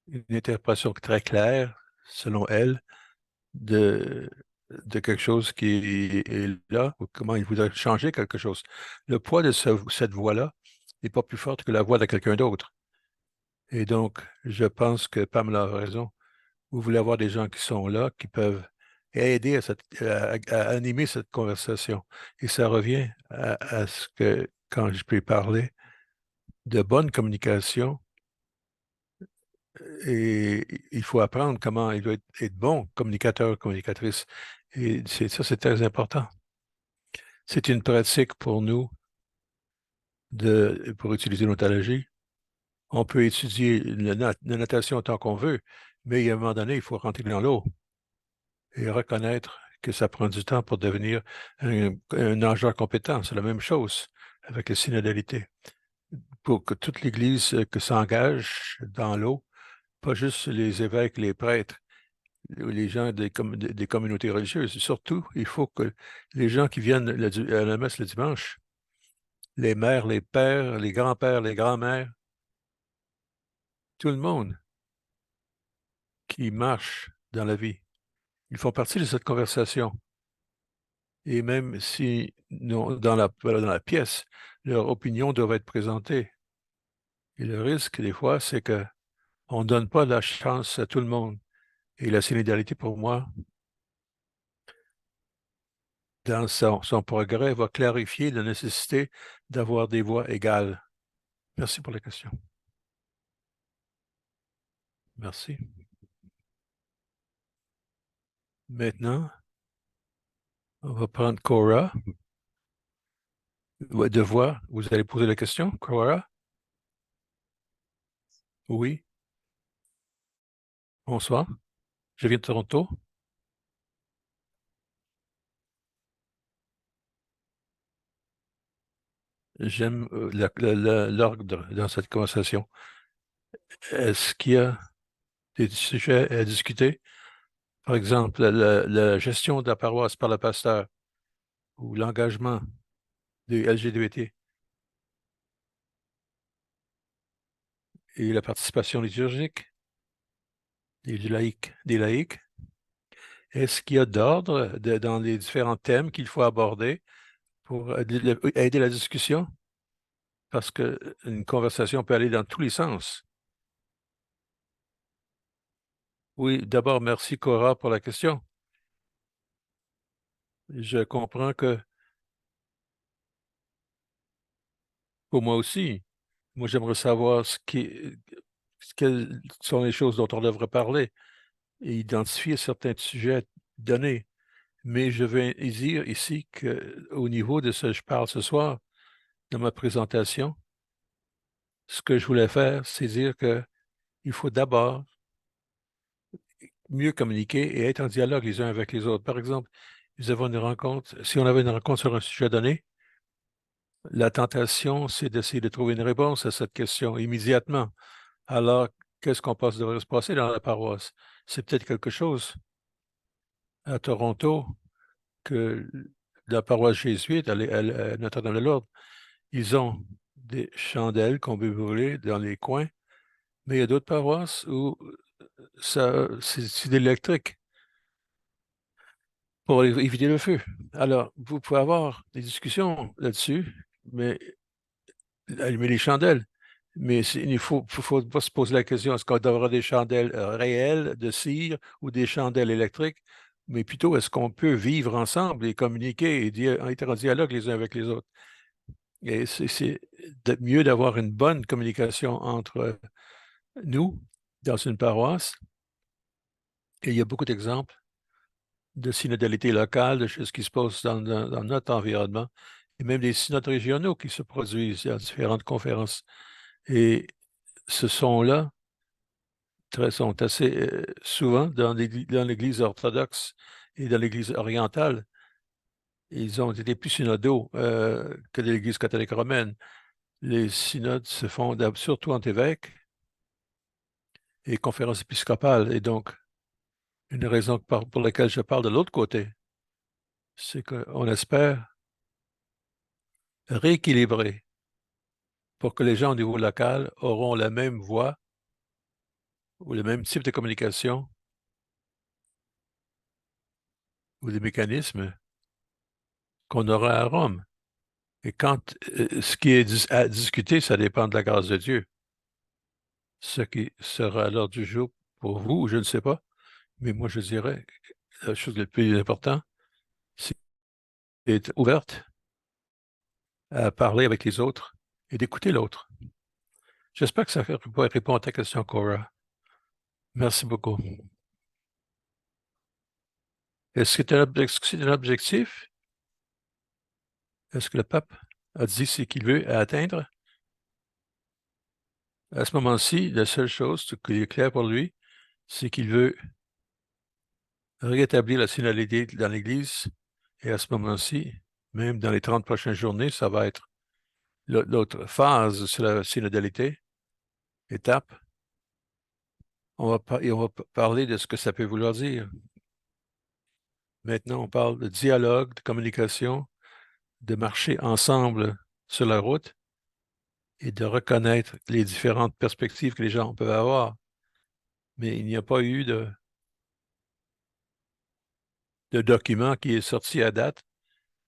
une interprétation très claire, selon elle, de, de quelque chose qui est là, ou comment il voudrait changer quelque chose, le poids de cette voix-là n'est pas plus forte que la voix de quelqu'un d'autre. Et donc, je pense que Pamela a raison. Vous voulez avoir des gens qui sont là, qui peuvent aider à animer cette conversation. Et ça revient à ce que, quand je peux parler de bonne communication, et il faut apprendre comment il doit être bon communicateur, communicatrice. Et ça, c'est très important. C'est une pratique pour nous pour utiliser l'ontologie. On peut étudier la natation tant qu'on veut, mais à un moment donné, il faut rentrer dans l'eau et reconnaître que ça prend du temps pour devenir un nageur compétent. C'est la même chose avec la synodalité. Pour que toute l'Église que s'engage dans l'eau, pas juste les évêques, les prêtres, les gens des communautés religieuses. Surtout, il faut que les gens qui viennent à la messe le dimanche, les mères, les pères, les grands-pères, les grands-mères, tout le monde qui marche dans la vie, ils font partie de cette conversation. Et même si dans la pièce, leur opinion doit être présentée. Et le risque, des fois, c'est qu'on ne donne pas la chance à tout le monde. Et la synodalité, pour moi, dans son progrès, va clarifier la nécessité d'avoir des voix égales. Merci pour la question. Merci. Maintenant, on va prendre Cora. De voix, vous allez poser la question, Cora? Oui. Bonsoir. Je viens de Toronto. J'aime l'ordre dans cette conversation. Est-ce qu'il y a des sujets à discuter? Par exemple, la gestion de la paroisse par le pasteur ou l'engagement des LGBT et la participation liturgique des laïcs. Est-ce qu'il y a d'ordre dans les différents thèmes qu'il faut aborder pour aider la discussion? Parce qu'une conversation peut aller dans tous les sens. Oui, d'abord, merci Cora pour la question. Je comprends que pour moi aussi, moi j'aimerais savoir quelles sont les choses dont on devrait parler et identifier certains sujets donnés. Mais je veux dire ici qu'au niveau de ce que je parle ce soir, dans ma présentation, ce que je voulais faire, c'est dire qu'il faut d'abord mieux communiquer et être en dialogue les uns avec les autres. Par exemple, nous avons une rencontre, si on avait une rencontre sur un sujet donné, la tentation, c'est d'essayer de trouver une réponse à cette question immédiatement. Alors, qu'est-ce qu'on pense devrait se passer dans la paroisse? C'est peut-être quelque chose à Toronto que la paroisse jésuite, à Notre-Dame-de-Lourdes, ils ont des chandelles qu'on peut brûler dans les coins, mais il y a d'autres paroisses où c'est l'électrique pour éviter le feu. Alors, vous pouvez avoir des discussions là-dessus, mais allumer les chandelles. Mais il faut pas se poser la question, est-ce qu'on devrait avoir des chandelles réelles de cire ou des chandelles électriques? Mais plutôt, est-ce qu'on peut vivre ensemble et communiquer et être en dialogue les uns avec les autres? Et c'est mieux d'avoir une bonne communication entre nous dans une paroisse. Et il y a beaucoup d'exemples de synodalité locale, de choses qui se passent dans notre environnement, et même des synodes régionaux qui se produisent à différentes conférences. Et ce sont-là sont assez souvent dans l'Église orthodoxe et dans l'Église orientale. Ils ont été plus synodaux que de l'Église catholique romaine. Les synodes se font surtout entre évêques et conférences épiscopales. Et donc, une raison pour laquelle je parle de l'autre côté, c'est qu'on espère rééquilibrer pour que les gens au niveau local auront la même voix ou le même type de communication ou des mécanismes qu'on aura à Rome. Et quand ce qui est à discuter, ça dépend de la grâce de Dieu. Ce qui sera à l'ordre du jour pour vous, je ne sais pas, mais moi je dirais la chose la plus importante, c'est d'être ouverte à parler avec les autres et d'écouter l'autre. J'espère que ça répond à ta question, Cora. Merci beaucoup. Est-ce que c'est un objectif? Est-ce que le pape a dit ce qu'il veut atteindre? À ce moment-ci, la seule chose qui est claire pour lui, c'est qu'il veut rétablir la synodalité dans l'Église. Et à ce moment-ci, même dans les 30 prochaines journées, ça va être l'autre phase sur la synodalité, étape. On va parler de ce que ça peut vouloir dire. Maintenant, on parle de dialogue, de communication, de marcher ensemble sur la route et de reconnaître les différentes perspectives que les gens peuvent avoir. Mais il n'y a pas eu de document qui est sorti à date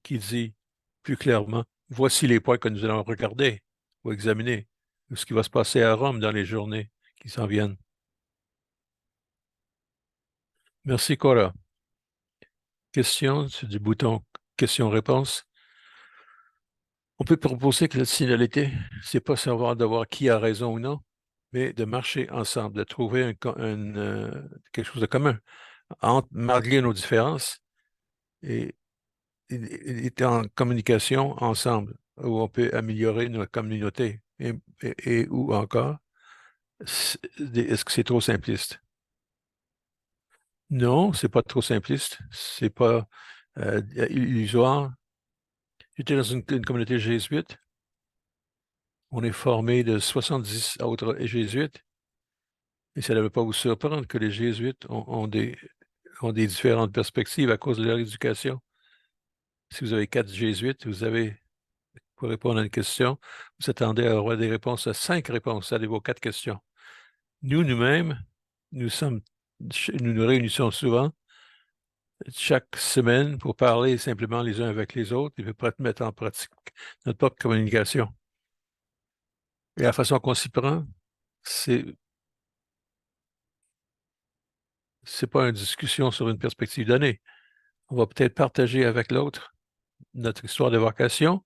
qui dit plus clairement, voici les points que nous allons regarder ou examiner, ou ce qui va se passer à Rome dans les journées qui s'en viennent. Merci, Cora. Question, c'est du bouton question-réponse. On peut proposer que la synodalité, c'est pas savoir d'avoir qui a raison ou non, mais de marcher ensemble, de trouver quelque chose de commun, malgré nos différences, et être en communication ensemble, où on peut améliorer notre communauté, et ou encore, est-ce que c'est trop simpliste? Non, c'est pas trop simpliste, c'est pas illusoire. J'étais dans une communauté jésuite. On est formé de 70 autres jésuites. Et ça ne devait pas vous surprendre que les jésuites ont des différentes perspectives à cause de leur éducation. Si vous avez 4 jésuites, pour répondre à une question, vous attendez à avoir des réponses à 5 réponses à vos 4 questions. Nous-mêmes, nous nous réunissons souvent chaque semaine pour parler simplement les uns avec les autres et pour mettre en pratique notre propre communication. Et la façon qu'on s'y prend, c'est pas une discussion sur une perspective donnée. On va peut-être partager avec l'autre notre histoire de vocation,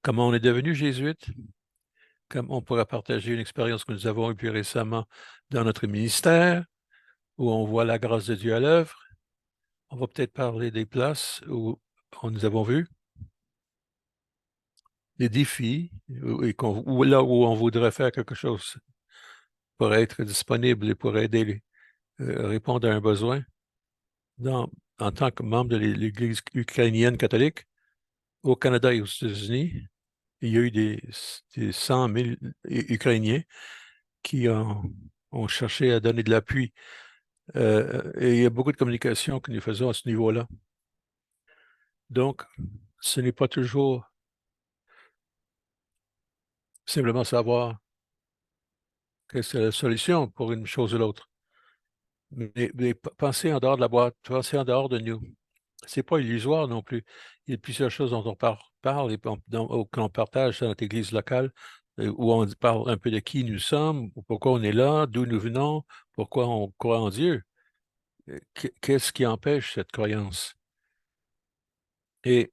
comment on est devenu jésuite, comme on pourra partager une expérience que nous avons eue plus récemment dans notre ministère, où on voit la grâce de Dieu à l'œuvre. On va peut-être parler des places où nous avons vu des défis, là où on voudrait faire quelque chose pour être disponible et pour aider répondre à un besoin en tant que membre de l'Église ukrainienne catholique au Canada et aux États-Unis. Il y a eu des 100 000 Ukrainiens qui ont cherché à donner de l'appui. Et il y a beaucoup de communication que nous faisons à ce niveau-là. Donc, ce n'est pas toujours simplement savoir que c'est la solution pour une chose ou l'autre, mais penser en dehors de la boîte, penser en dehors de nous. C'est pas illusoire non plus. Il y a plusieurs choses dont on parle et qu'on partage dans notre église locale, où on parle un peu de qui nous sommes, pourquoi on est là, d'où nous venons, pourquoi on croit en Dieu. Qu'est-ce qui empêche cette croyance? Et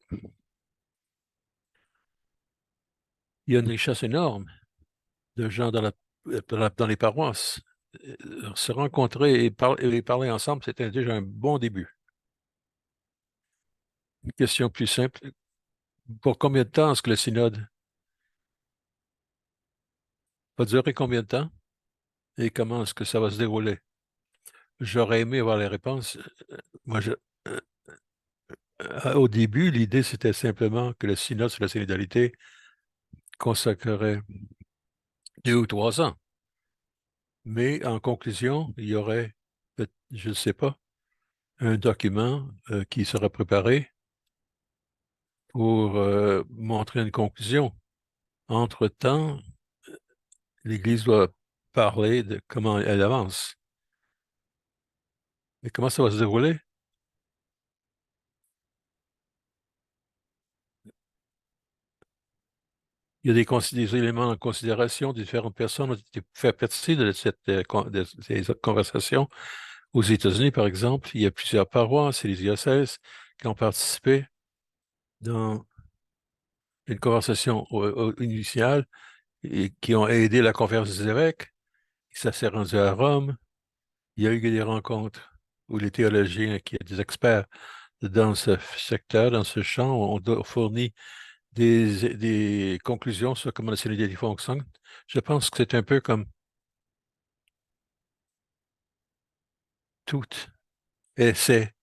il y a une richesse énorme de gens dans les paroisses. Se rencontrer et parler ensemble, c'était déjà un bon début. Une question plus simple. Pour combien de temps est-ce que le synode va durer combien de temps et comment est-ce que ça va se dérouler? J'aurais aimé avoir les réponses. Moi, euh, au début, l'idée, c'était simplement que le synode sur la synodalité consacrerait 2 ou 3 ans. Mais en conclusion, il y aurait, je ne sais pas, un document qui sera préparé pour montrer une conclusion. Entre-temps, l'Église doit parler de comment elle avance. Et comment ça va se dérouler? Il y a des éléments en considération. Différentes personnes ont été fait partie de ces conversations. Aux États-Unis, par exemple, il y a plusieurs paroisses et les diocèses qui ont participé dans une conversation initiale et qui ont aidé la conférence des évêques. Ça s'est rendu à Rome. Il y a eu des rencontres où les théologiens, qui sont des experts dans ce secteur, dans ce champ, ont fourni des conclusions sur comment la cellulite fonctionne. Je pense que c'est un peu comme tout essai.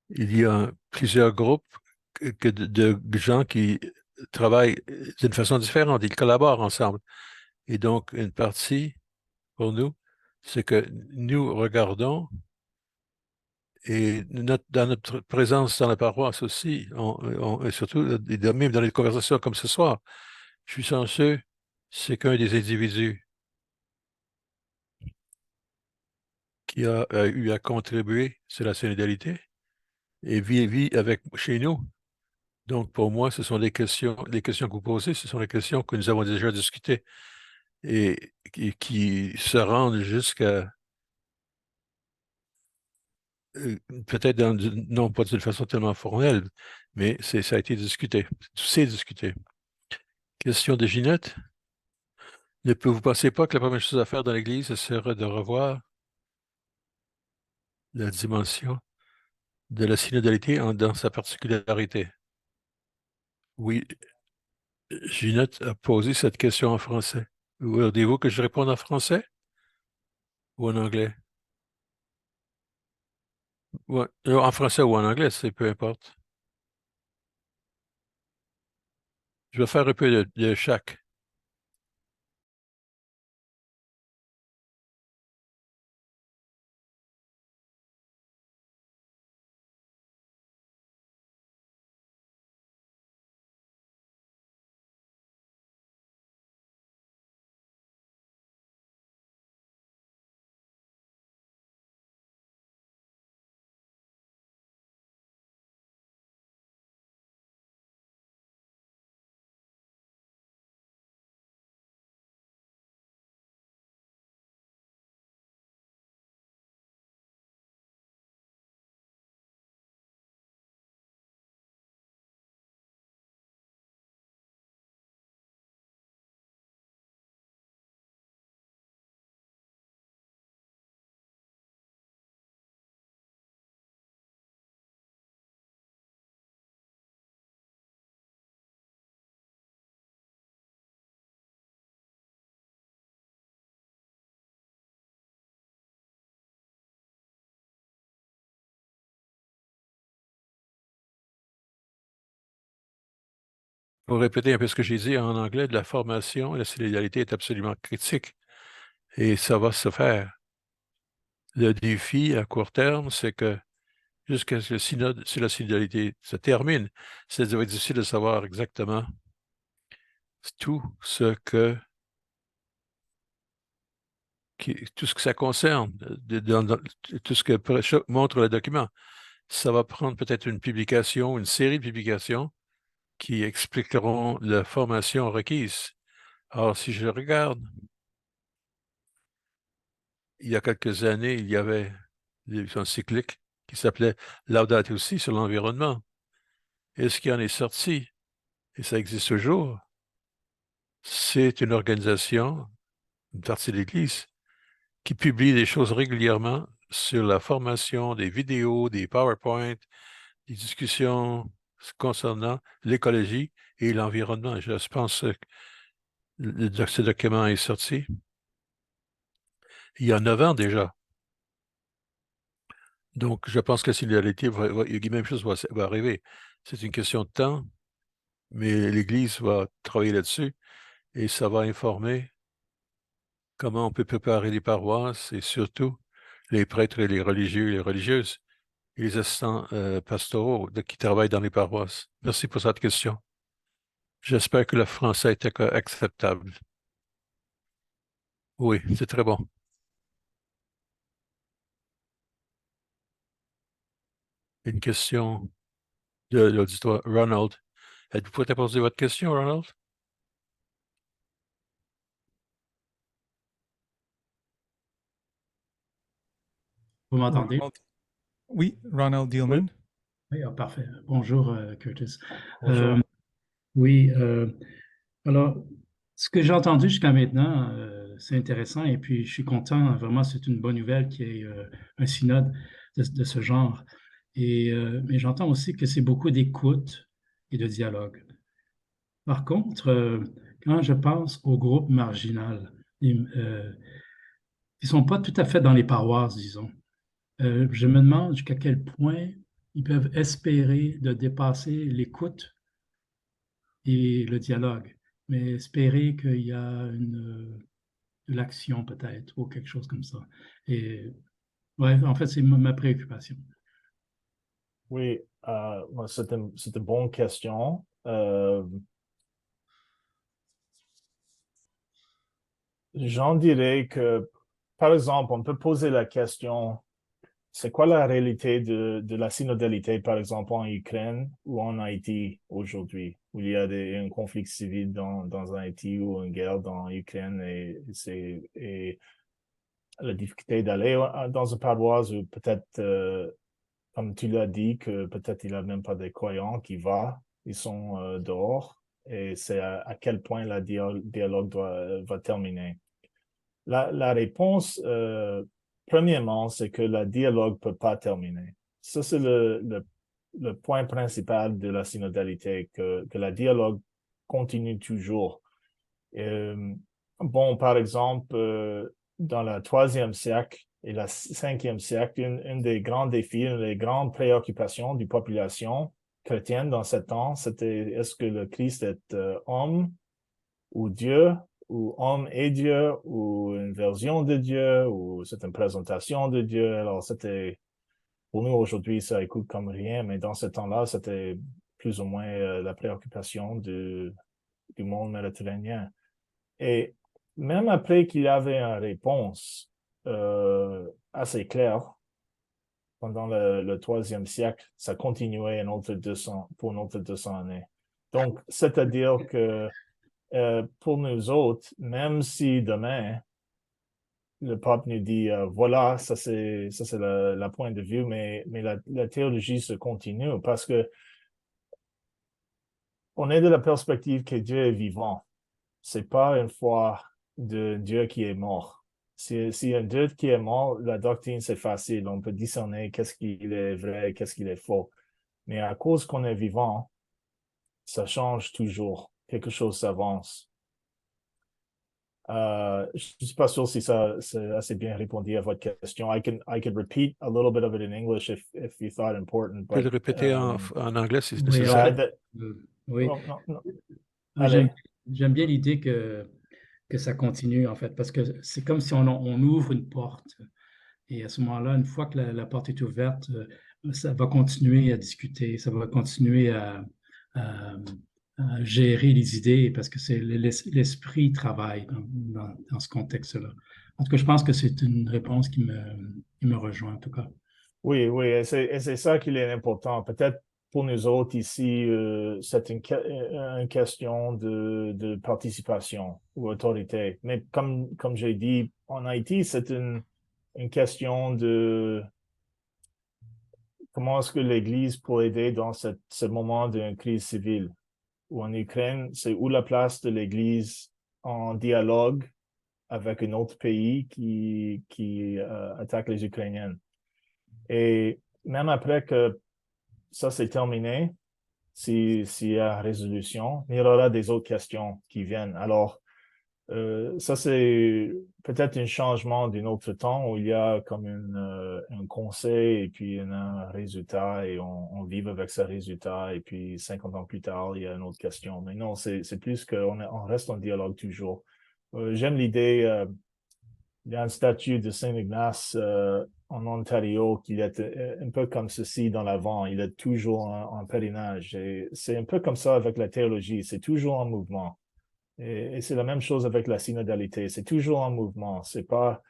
Il y a plusieurs groupes de gens qui travaillent d'une façon différente. Ils collaborent ensemble. Et donc, une partie, pour nous, c'est que nous regardons et dans notre présence dans la paroisse aussi, et surtout, même dans les conversations comme ce soir, je suis chanceux, c'est qu'un des individus qui a eu à contribuer sur la solidarité et vit avec chez nous. Donc, pour moi, ce sont les questions que vous posez, ce sont les questions que nous avons déjà discutées et qui se rendent jusqu'à peut-être non pas d'une façon tellement formelle, mais ça a été discuté. C'est discuté. Question de Ginette. Ne vous pensez pas que la première chose à faire dans l'Église serait de revoir la dimension de la synodalité dans sa particularité? Oui, Ginette a posé cette question en français. Voulez-vous que je réponde en français ou en anglais? Ouais, en français ou en anglais, c'est peu importe. Je vais faire un peu de chaque. Pour répéter un peu ce que j'ai dit en anglais, de la formation, la synodalité est absolument critique et ça va se faire. Le défi à court terme, c'est que jusqu'à ce que si la synodalité se termine, ça va être difficile de savoir exactement tout ce que tout ce que ça concerne, tout ce que montre le document. Ça va prendre peut-être une publication, une série de publications qui expliqueront la formation requise. Alors, si je regarde, il y a quelques années, il y avait une encyclique qui s'appelait Laudato Si sur l'environnement. Et ce qui en est sorti, et ça existe toujours, c'est une organisation, une partie de l'Église, qui publie des choses régulièrement sur la formation, des vidéos, des PowerPoint, des discussions concernant l'écologie et l'environnement. Je pense que ce document est sorti il y a 9 ans déjà. Donc, je pense que la synodalité, la même chose va arriver. C'est une question de temps, mais l'Église va travailler là-dessus et ça va informer comment on peut préparer les paroisses et surtout les prêtres et les religieux et les religieuses et les assistants pastoraux qui travaillent dans les paroisses. Merci pour cette question. J'espère que le français était acceptable. Oui, c'est très bon. Une question de l'auditoire. Ronald, êtes-vous prêt à poser votre question, Ronald? Vous m'entendez? Oui, Ronald Dillman. Oui, parfait. Bonjour, Curtis. Bonjour. Oui, alors, ce que j'ai entendu jusqu'à maintenant, c'est intéressant et puis je suis content. Vraiment, c'est une bonne nouvelle qu'il y ait un synode de ce genre. Mais j'entends aussi que c'est beaucoup d'écoute et de dialogue. Par contre, quand je pense au groupe marginal, ils ne sont pas tout à fait dans les paroisses, disons. Je me demande jusqu'à quel point ils peuvent espérer de dépasser l'écoute et le dialogue, mais espérer qu'il y a de l'action peut-être ou quelque chose comme ça. Et ouais, en fait, c'est ma préoccupation. Oui, c'est une bonne question. J'en dirais que, par exemple, on peut poser la question, c'est quoi la réalité de la synodalité, par exemple, en Ukraine ou en Haïti aujourd'hui, où il y a un conflit civil dans Haïti ou une guerre dans l'Ukraine et la difficulté d'aller dans une paroisse ou peut-être, comme tu l'as dit, que peut-être il n'y a même pas des croyants qui vont, ils sont dehors et c'est à quel point le dialogue va terminer. La réponse, premièrement, c'est que le dialogue ne peut pas terminer. Ça, c'est le point principal de la synodalité, que le dialogue continue toujours. Bon, par exemple, dans le 3e siècle et le 5e siècle, une des grands défis, une des grandes préoccupations de la population chrétienne dans ce temps, c'était est-ce que le Christ est homme ou Dieu, ou homme et Dieu, ou une version de Dieu, ou c'est une présentation de Dieu. Alors, c'était, pour nous aujourd'hui, ça écoute comme rien, mais dans ce temps-là, c'était plus ou moins la préoccupation du monde méditerranéen. Et même après qu'il y avait une réponse assez claire, pendant le 3e siècle, ça continuait pour une autre 200 années. Donc, c'est-à-dire que pour nous autres, même si demain, le pape nous dit, voilà, ça c'est la point de vue, mais la théologie se continue parce que on est de la perspective que Dieu est vivant. C'est pas une foi de Dieu qui est mort. Si un Dieu qui est mort, la doctrine, c'est facile. On peut discerner qu'est-ce qui est vrai, qu'est-ce qui est faux. Mais à cause qu'on est vivant, ça change toujours. Quelque chose s'avance. Je ne suis pas sûr si ça c'est assez bien répondu à votre question. I could repeat a little bit of it in English if you thought important. Je peux le répéter en anglais si c'est nécessaire. Oui. Oh, non, non. Ah, Allez. j'aime bien l'idée que ça continue, en fait, parce que c'est comme si on ouvre une porte. Et à ce moment-là, une fois que la porte est ouverte, ça va continuer à discuter, ça va continuer à- à gérer les idées, parce que c'est l'esprit travaille dans ce contexte-là. En tout cas, je pense que c'est une réponse qui me rejoint, en tout cas. Oui, oui, et c'est ça qui est important. Peut-être pour nous autres ici, c'est une question de participation ou autorité. Mais comme j'ai dit, en Haïti, c'est une question de comment est-ce que l'Église peut aider dans ce moment d'une crise civile. Ou en Ukraine, c'est où la place de l'Église en dialogue avec un autre pays qui attaque les Ukrainiens. Et même après que ça c'est terminé, s'il y a résolution, il y aura des autres questions qui viennent. Alors, ça c'est peut-être un changement d'un autre temps où il y a comme un conseil et puis un résultat et on vit avec ce résultat et puis 50 ans plus tard, il y a une autre question. Mais non, c'est plus qu'on reste en dialogue toujours. J'aime l'idée, il y a une statue de Saint-Ignace en Ontario qui est un peu comme ceci dans l'avant. Il est toujours en pèlerinage. Et c'est un peu comme ça avec la théologie. C'est toujours en mouvement. Et c'est la même chose avec la synodalité. C'est toujours en mouvement. C'est pas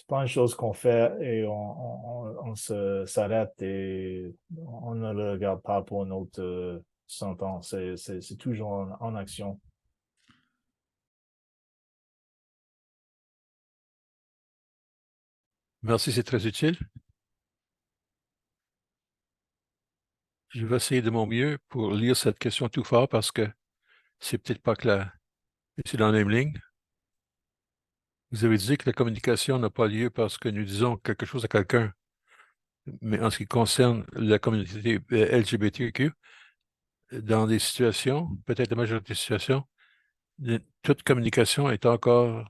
une chose qu'on fait et on s'arrête et on ne le regarde pas pour une autre 100 ans. C'est toujours en action. Merci, c'est très utile. Je vais essayer de mon mieux pour lire cette question tout fort parce que c'est peut-être pas clair. C'est dans la même ligne. Vous avez dit que la communication n'a pas lieu parce que nous disons quelque chose à quelqu'un. Mais en ce qui concerne la communauté LGBTQ, dans des situations, peut-être la majorité des situations, toute communication est encore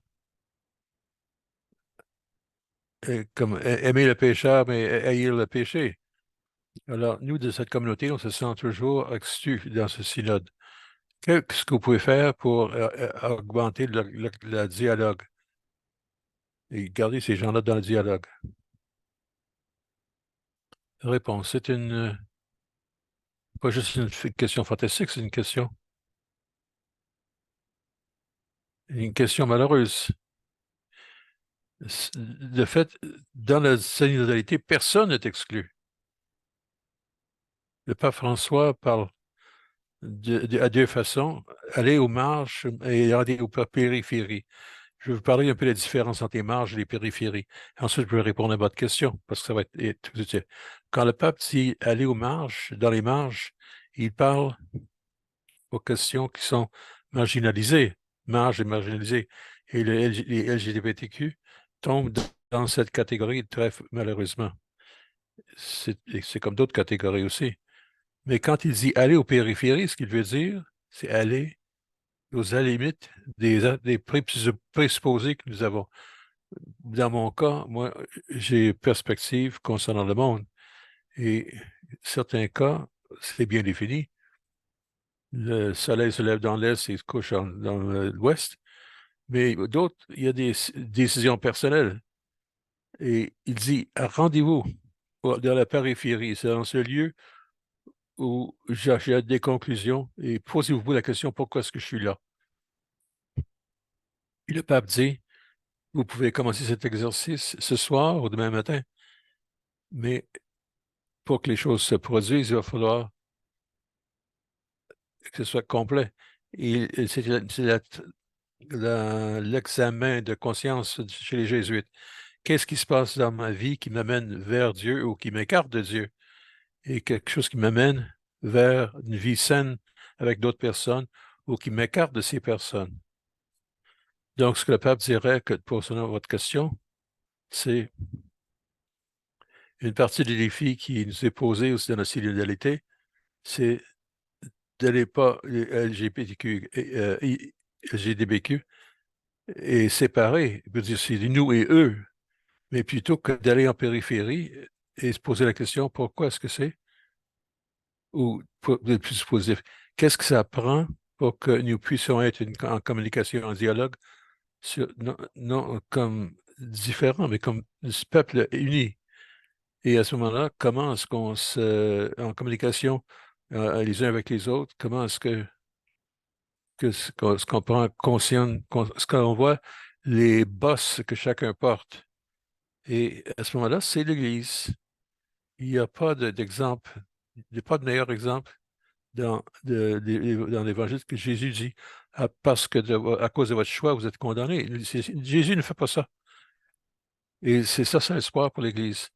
comme aimer le pécheur, mais haïr le péché. Alors, nous, de cette communauté, on se sent toujours exclus dans ce synode. Qu'est-ce que vous pouvez faire pour augmenter le dialogue et garder ces gens-là dans le dialogue? Réponse, c'est pas juste une question fantastique, c'est une question malheureuse. Le fait, dans la synodalité, personne n'est exclu. Le pape François parle à deux façons, aller aux marges et aller aux périphéries. Je vais vous parler un peu de la différence entre les marges et les périphéries. Ensuite, je vais répondre à votre question, parce que ça va être tout utile. Quand le pape dit aller aux marges, dans les marges, il parle aux questions qui sont marginalisées, marges et marginalisées. Et les LGBTQ tombent dans cette catégorie très malheureusement. C'est comme d'autres catégories aussi. Mais quand il dit aller aux périphéries, ce qu'il veut dire, c'est aller aux limites des présupposés que nous avons. Dans mon cas, moi, j'ai perspective concernant le monde. Et certains cas, c'est bien défini. Le soleil se lève dans l'est et se couche dans l'ouest. Mais d'autres, il y a des décisions personnelles. Et il dit, rendez-vous dans la périphérie. C'est dans ce lieu où j'ai des conclusions et posez-vous la question, pourquoi est-ce que je suis là? Et le pape dit, vous pouvez commencer cet exercice ce soir ou demain matin, mais pour que les choses se produisent, il va falloir que ce soit complet. Et c'est l'examen de conscience chez les jésuites. Qu'est-ce qui se passe dans ma vie qui m'amène vers Dieu ou qui m'écarte de Dieu? Et quelque chose qui m'amène vers une vie saine avec d'autres personnes ou qui m'écarte de ces personnes. Donc, ce que le pape dirait, que pour répondre à votre question, c'est une partie des défis qui nous est posé aussi dans la synodalité, c'est d'aller pas LGBTQ, LGBTQ et séparer, je veux dire, c'est nous et eux, mais plutôt que d'aller en périphérie et se poser la question pourquoi est-ce que c'est, ou de plus positif, qu'est-ce que ça prend pour que nous puissions être en communication, en dialogue, non comme différents, mais comme ce peuple uni. Et à ce moment-là, comment est-ce qu'on en communication les uns avec les autres, comment est-ce ce qu'on prend conscience, ce qu'on voit les bosses que chacun porte. Et à ce moment-là, c'est l'Église. Il n'y a pas d'exemple, il n'y a pas de meilleur exemple dans l'Évangile que Jésus dit, parce que à cause de votre choix, vous êtes condamnés. Jésus ne fait pas ça. Et c'est ça, c'est l'espoir pour l'Église,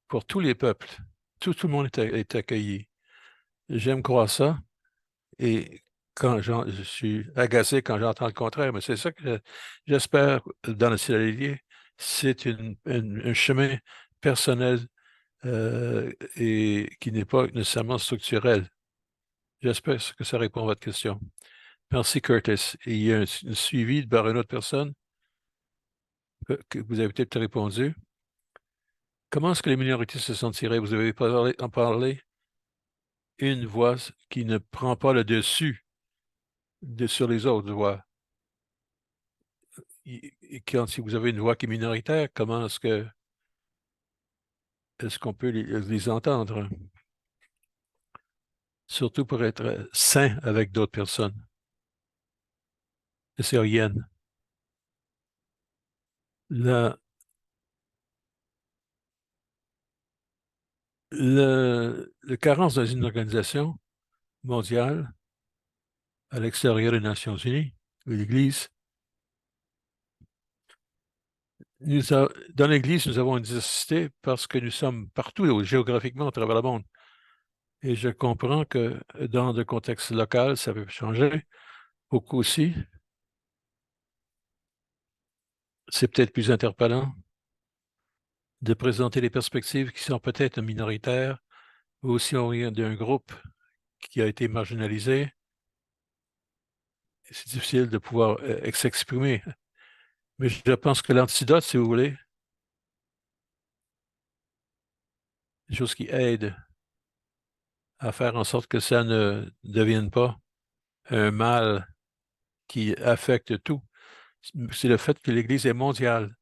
pour tous les peuples. Tout le monde est accueilli. J'aime croire ça. Et je suis agacé quand j'entends le contraire, mais c'est ça que j'espère dans le ciel. C'est un chemin personnel et qui n'est pas nécessairement structurel. J'espère que ça répond à votre question. Merci, Curtis. Et il y a un suivi par une autre personne que vous avez peut-être répondu. Comment est-ce que les minorités se sentiraient? Vous avez en parlé. Une voix qui ne prend pas le dessus sur les autres voix. Et si vous avez une voix qui est minoritaire, comment est-ce qu'on peut les entendre? Surtout pour être sain avec d'autres personnes. C'est rien. La carence dans une organisation mondiale à l'extérieur des Nations Unies, l'Église, dans l'Église, nous avons une diversité parce que nous sommes partout géographiquement à travers le monde. Et je comprends que dans le contexte local, ça peut changer beaucoup aussi. C'est peut-être plus interpellant de présenter des perspectives qui sont peut-être minoritaires ou si on vient d'un groupe qui a été marginalisé. C'est difficile de pouvoir s'exprimer. Mais je pense que l'antidote, si vous voulez, une chose qui aide à faire en sorte que ça ne devienne pas un mal qui affecte tout, c'est le fait que l'Église est mondiale.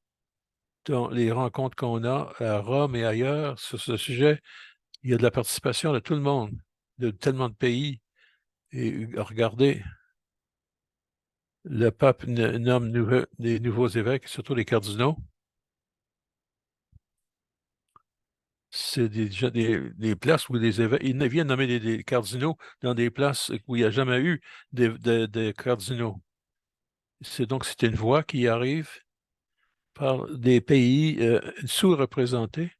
Dans les rencontres qu'on a à Rome et ailleurs sur ce sujet, il y a de la participation de tout le monde, de tellement de pays. Et regardez, le pape nomme des nouveaux évêques, surtout les cardinaux. C'est déjà des places où des évêques, ils viennent nommer des cardinaux dans des places où il n'y a jamais eu de cardinaux. C'est une voix qui arrive par des pays sous-représentés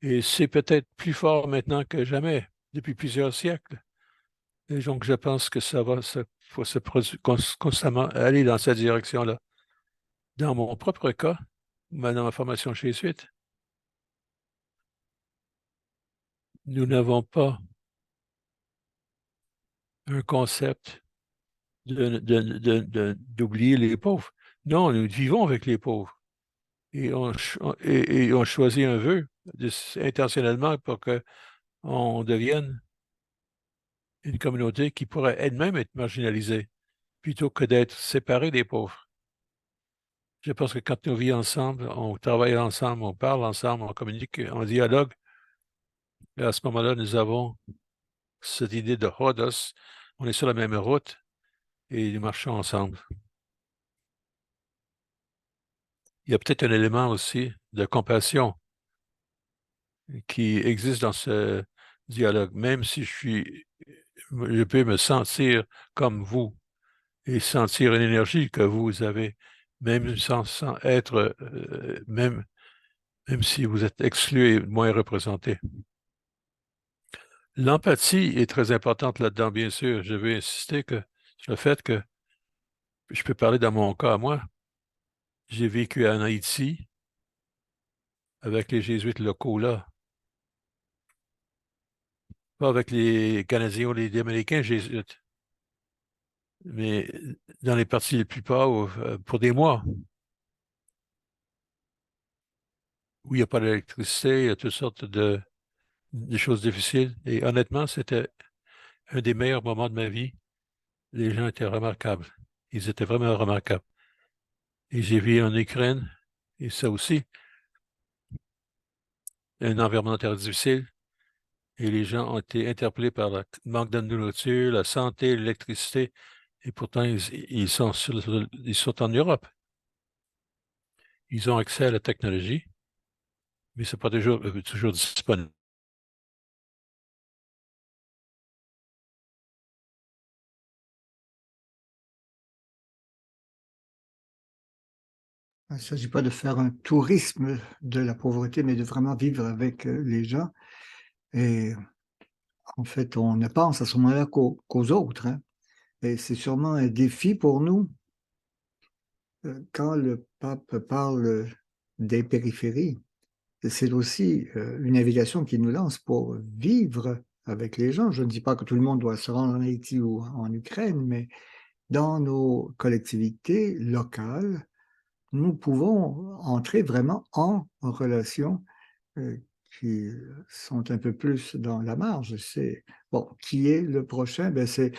et c'est peut-être plus fort maintenant que jamais, depuis plusieurs siècles. Et donc, je pense que faut constamment aller dans cette direction-là. Dans mon propre cas, dans ma formation jésuite, nous n'avons pas un concept d'oublier les pauvres. Non, nous vivons avec les pauvres. Et on choisit un vœu intentionnellement pour qu'on devienne une communauté qui pourrait elle-même être marginalisée plutôt que d'être séparée des pauvres. Je pense que quand nous vivons ensemble, on travaille ensemble, on parle ensemble, on communique, on dialogue, et à ce moment-là, nous avons cette idée de Rhodos, on est sur la même route et nous marchons ensemble. Il y a peut-être un élément aussi de compassion qui existe dans ce dialogue, même si je peux me sentir comme vous et sentir une énergie que vous avez, même sans être, même si vous êtes exclu et moins représenté. L'empathie est très importante là-dedans, bien sûr. Je veux insister sur le fait que je peux parler dans mon cas à moi. J'ai vécu en Haïti avec les jésuites locaux là. Pas avec les Canadiens ou les Américains jésuites, mais dans les parties les plus pauvres, pour des mois, où il n'y a pas d'électricité, il y a toutes sortes de choses difficiles. Et honnêtement, c'était un des meilleurs moments de ma vie les gens étaient remarquables. Ils étaient vraiment remarquables. Et j'ai vu en Ukraine, et ça aussi, un environnement très difficile, et les gens ont été interpellés par le manque de nourriture, la santé, l'électricité, et pourtant, ils sont en Europe. Ils ont accès à la technologie, mais ce n'est pas toujours disponible. Il ne s'agit pas de faire un tourisme de la pauvreté, mais de vraiment vivre avec les gens. Et en fait, on ne pense à ce moment-là qu'aux autres, hein. Et c'est sûrement un défi pour nous. Quand le pape parle des périphéries, c'est aussi une invitation qu'il nous lance pour vivre avec les gens. Je ne dis pas que tout le monde doit se rendre en Haïti ou en Ukraine, mais dans nos collectivités locales, nous pouvons entrer vraiment en relation qui sont un peu plus dans la marge. C'est bon, qui est le prochain? Ben c'est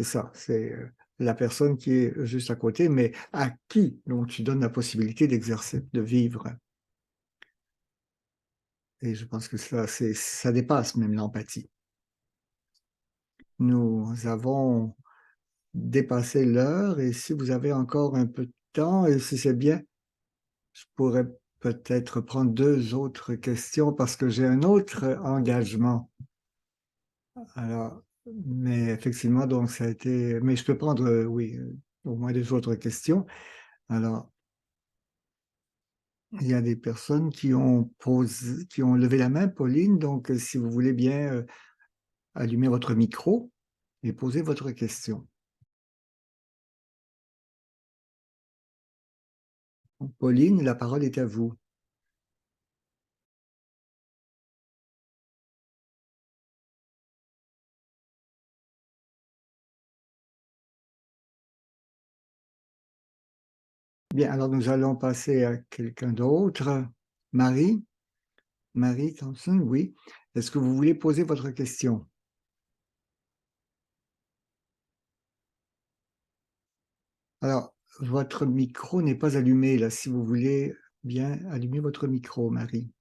ça, c'est la personne qui est juste à côté, mais à qui donc tu donnes la possibilité d'exercer, de vivre. Et je pense que ça dépasse même l'empathie. Nous avons dépassé l'heure et si vous avez encore un peu de temps et si c'est bien, je pourrais peut-être prendre 2 autres questions parce que j'ai un autre engagement. Alors, mais effectivement, donc ça a été. Mais je peux prendre, oui, au moins 2 autres questions. Alors, il y a des personnes qui ont posé, qui ont levé la main, Pauline. Donc, si vous voulez bien allumer votre micro et poser votre question. Pauline, la parole est à vous. Bien, alors nous allons passer à quelqu'un d'autre. Marie, Marie Thompson, oui. Est-ce que vous voulez poser votre question? Alors, votre micro n'est pas allumé, là, si vous voulez bien allumer votre micro, Marie.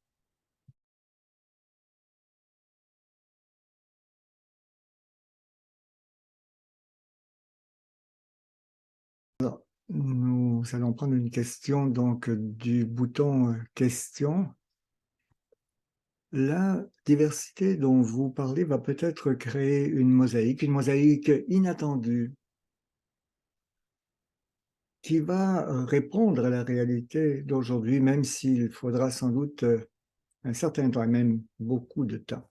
Alors, nous allons prendre une question donc du bouton question. La diversité dont vous parlez va peut-être créer une mosaïque inattendue, qui va répondre à la réalité d'aujourd'hui, même s'il faudra sans doute un certain temps, même beaucoup de temps.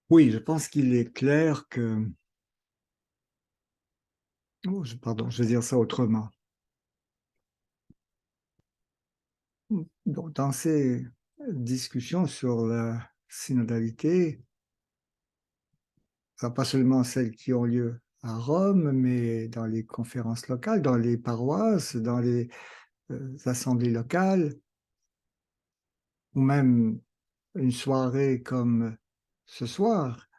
Oui, je pense qu'il est clair que... Oh, pardon, je vais dire ça autrement. Donc, dans ces discussions sur la synodalité, pas seulement celles qui ont lieu à Rome, mais dans les conférences locales, dans les paroisses, dans les assemblées locales, ou même une soirée comme ce soir,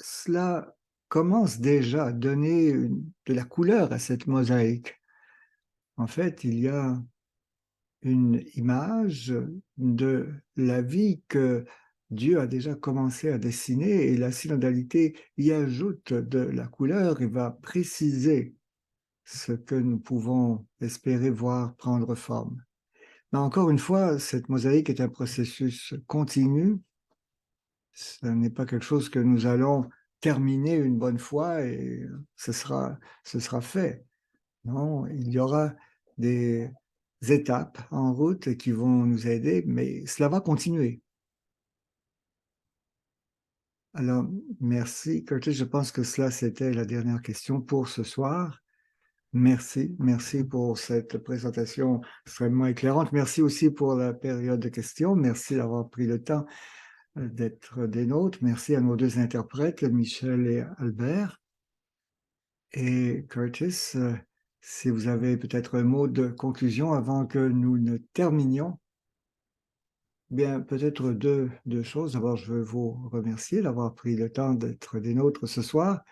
cela commence déjà à donner de la couleur à cette mosaïque. En fait, il y a une image de la vie que Dieu a déjà commencé à dessiner et la synodalité y ajoute de la couleur et va préciser ce que nous pouvons espérer voir prendre forme. Mais encore une fois, cette mosaïque est un processus continu. Ce n'est pas quelque chose que nous allons terminer une bonne fois et ce sera fait. Non, il y aura des étapes en route qui vont nous aider, mais cela va continuer. Alors, merci, Curtis. Je pense que cela, c'était la dernière question pour ce soir. Merci pour cette présentation extrêmement éclairante. Merci aussi pour la période de questions. Merci d'avoir pris le temps d'être des nôtres. Merci à nos 2 interprètes, Michel et Albert. Et Curtis, si vous avez peut-être un mot de conclusion avant que nous ne terminions. Bien, peut-être deux choses. D'abord, je veux vous remercier d'avoir pris le temps d'être des nôtres ce soir.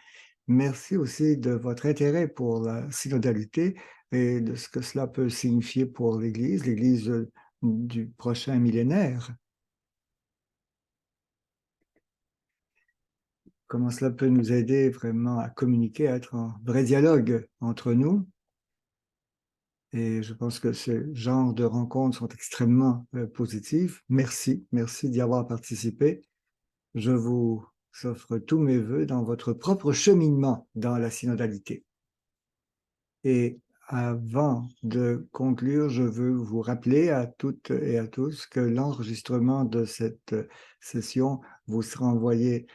Merci aussi de votre intérêt pour la synodalité et de ce que cela peut signifier pour l'Église du prochain millénaire. Comment cela peut nous aider vraiment à communiquer, à être en vrai dialogue entre nous. Et je pense que ce genre de rencontres sont extrêmement positives. Merci d'y avoir participé. Je vous offre tous mes vœux dans votre propre cheminement dans la synodalité. Et avant de conclure, je veux vous rappeler à toutes et à tous que l'enregistrement de cette session vous sera envoyé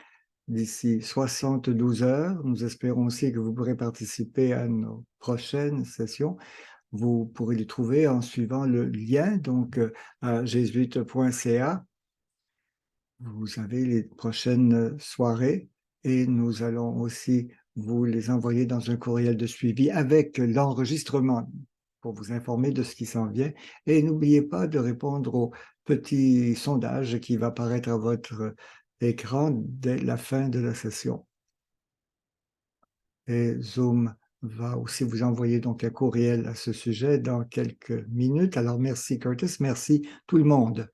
d'ici 72 heures. Nous espérons aussi que vous pourrez participer à nos prochaines sessions. Vous pourrez les trouver en suivant le lien, donc à jésuite.ca. Vous avez les prochaines soirées et nous allons aussi vous les envoyer dans un courriel de suivi avec l'enregistrement pour vous informer de ce qui s'en vient. Et n'oubliez pas de répondre au petit sondage qui va apparaître à votre écran dès la fin de la session. Et Zoom va aussi vous envoyer donc un courriel à ce sujet dans quelques minutes. Alors merci Curtis, merci tout le monde.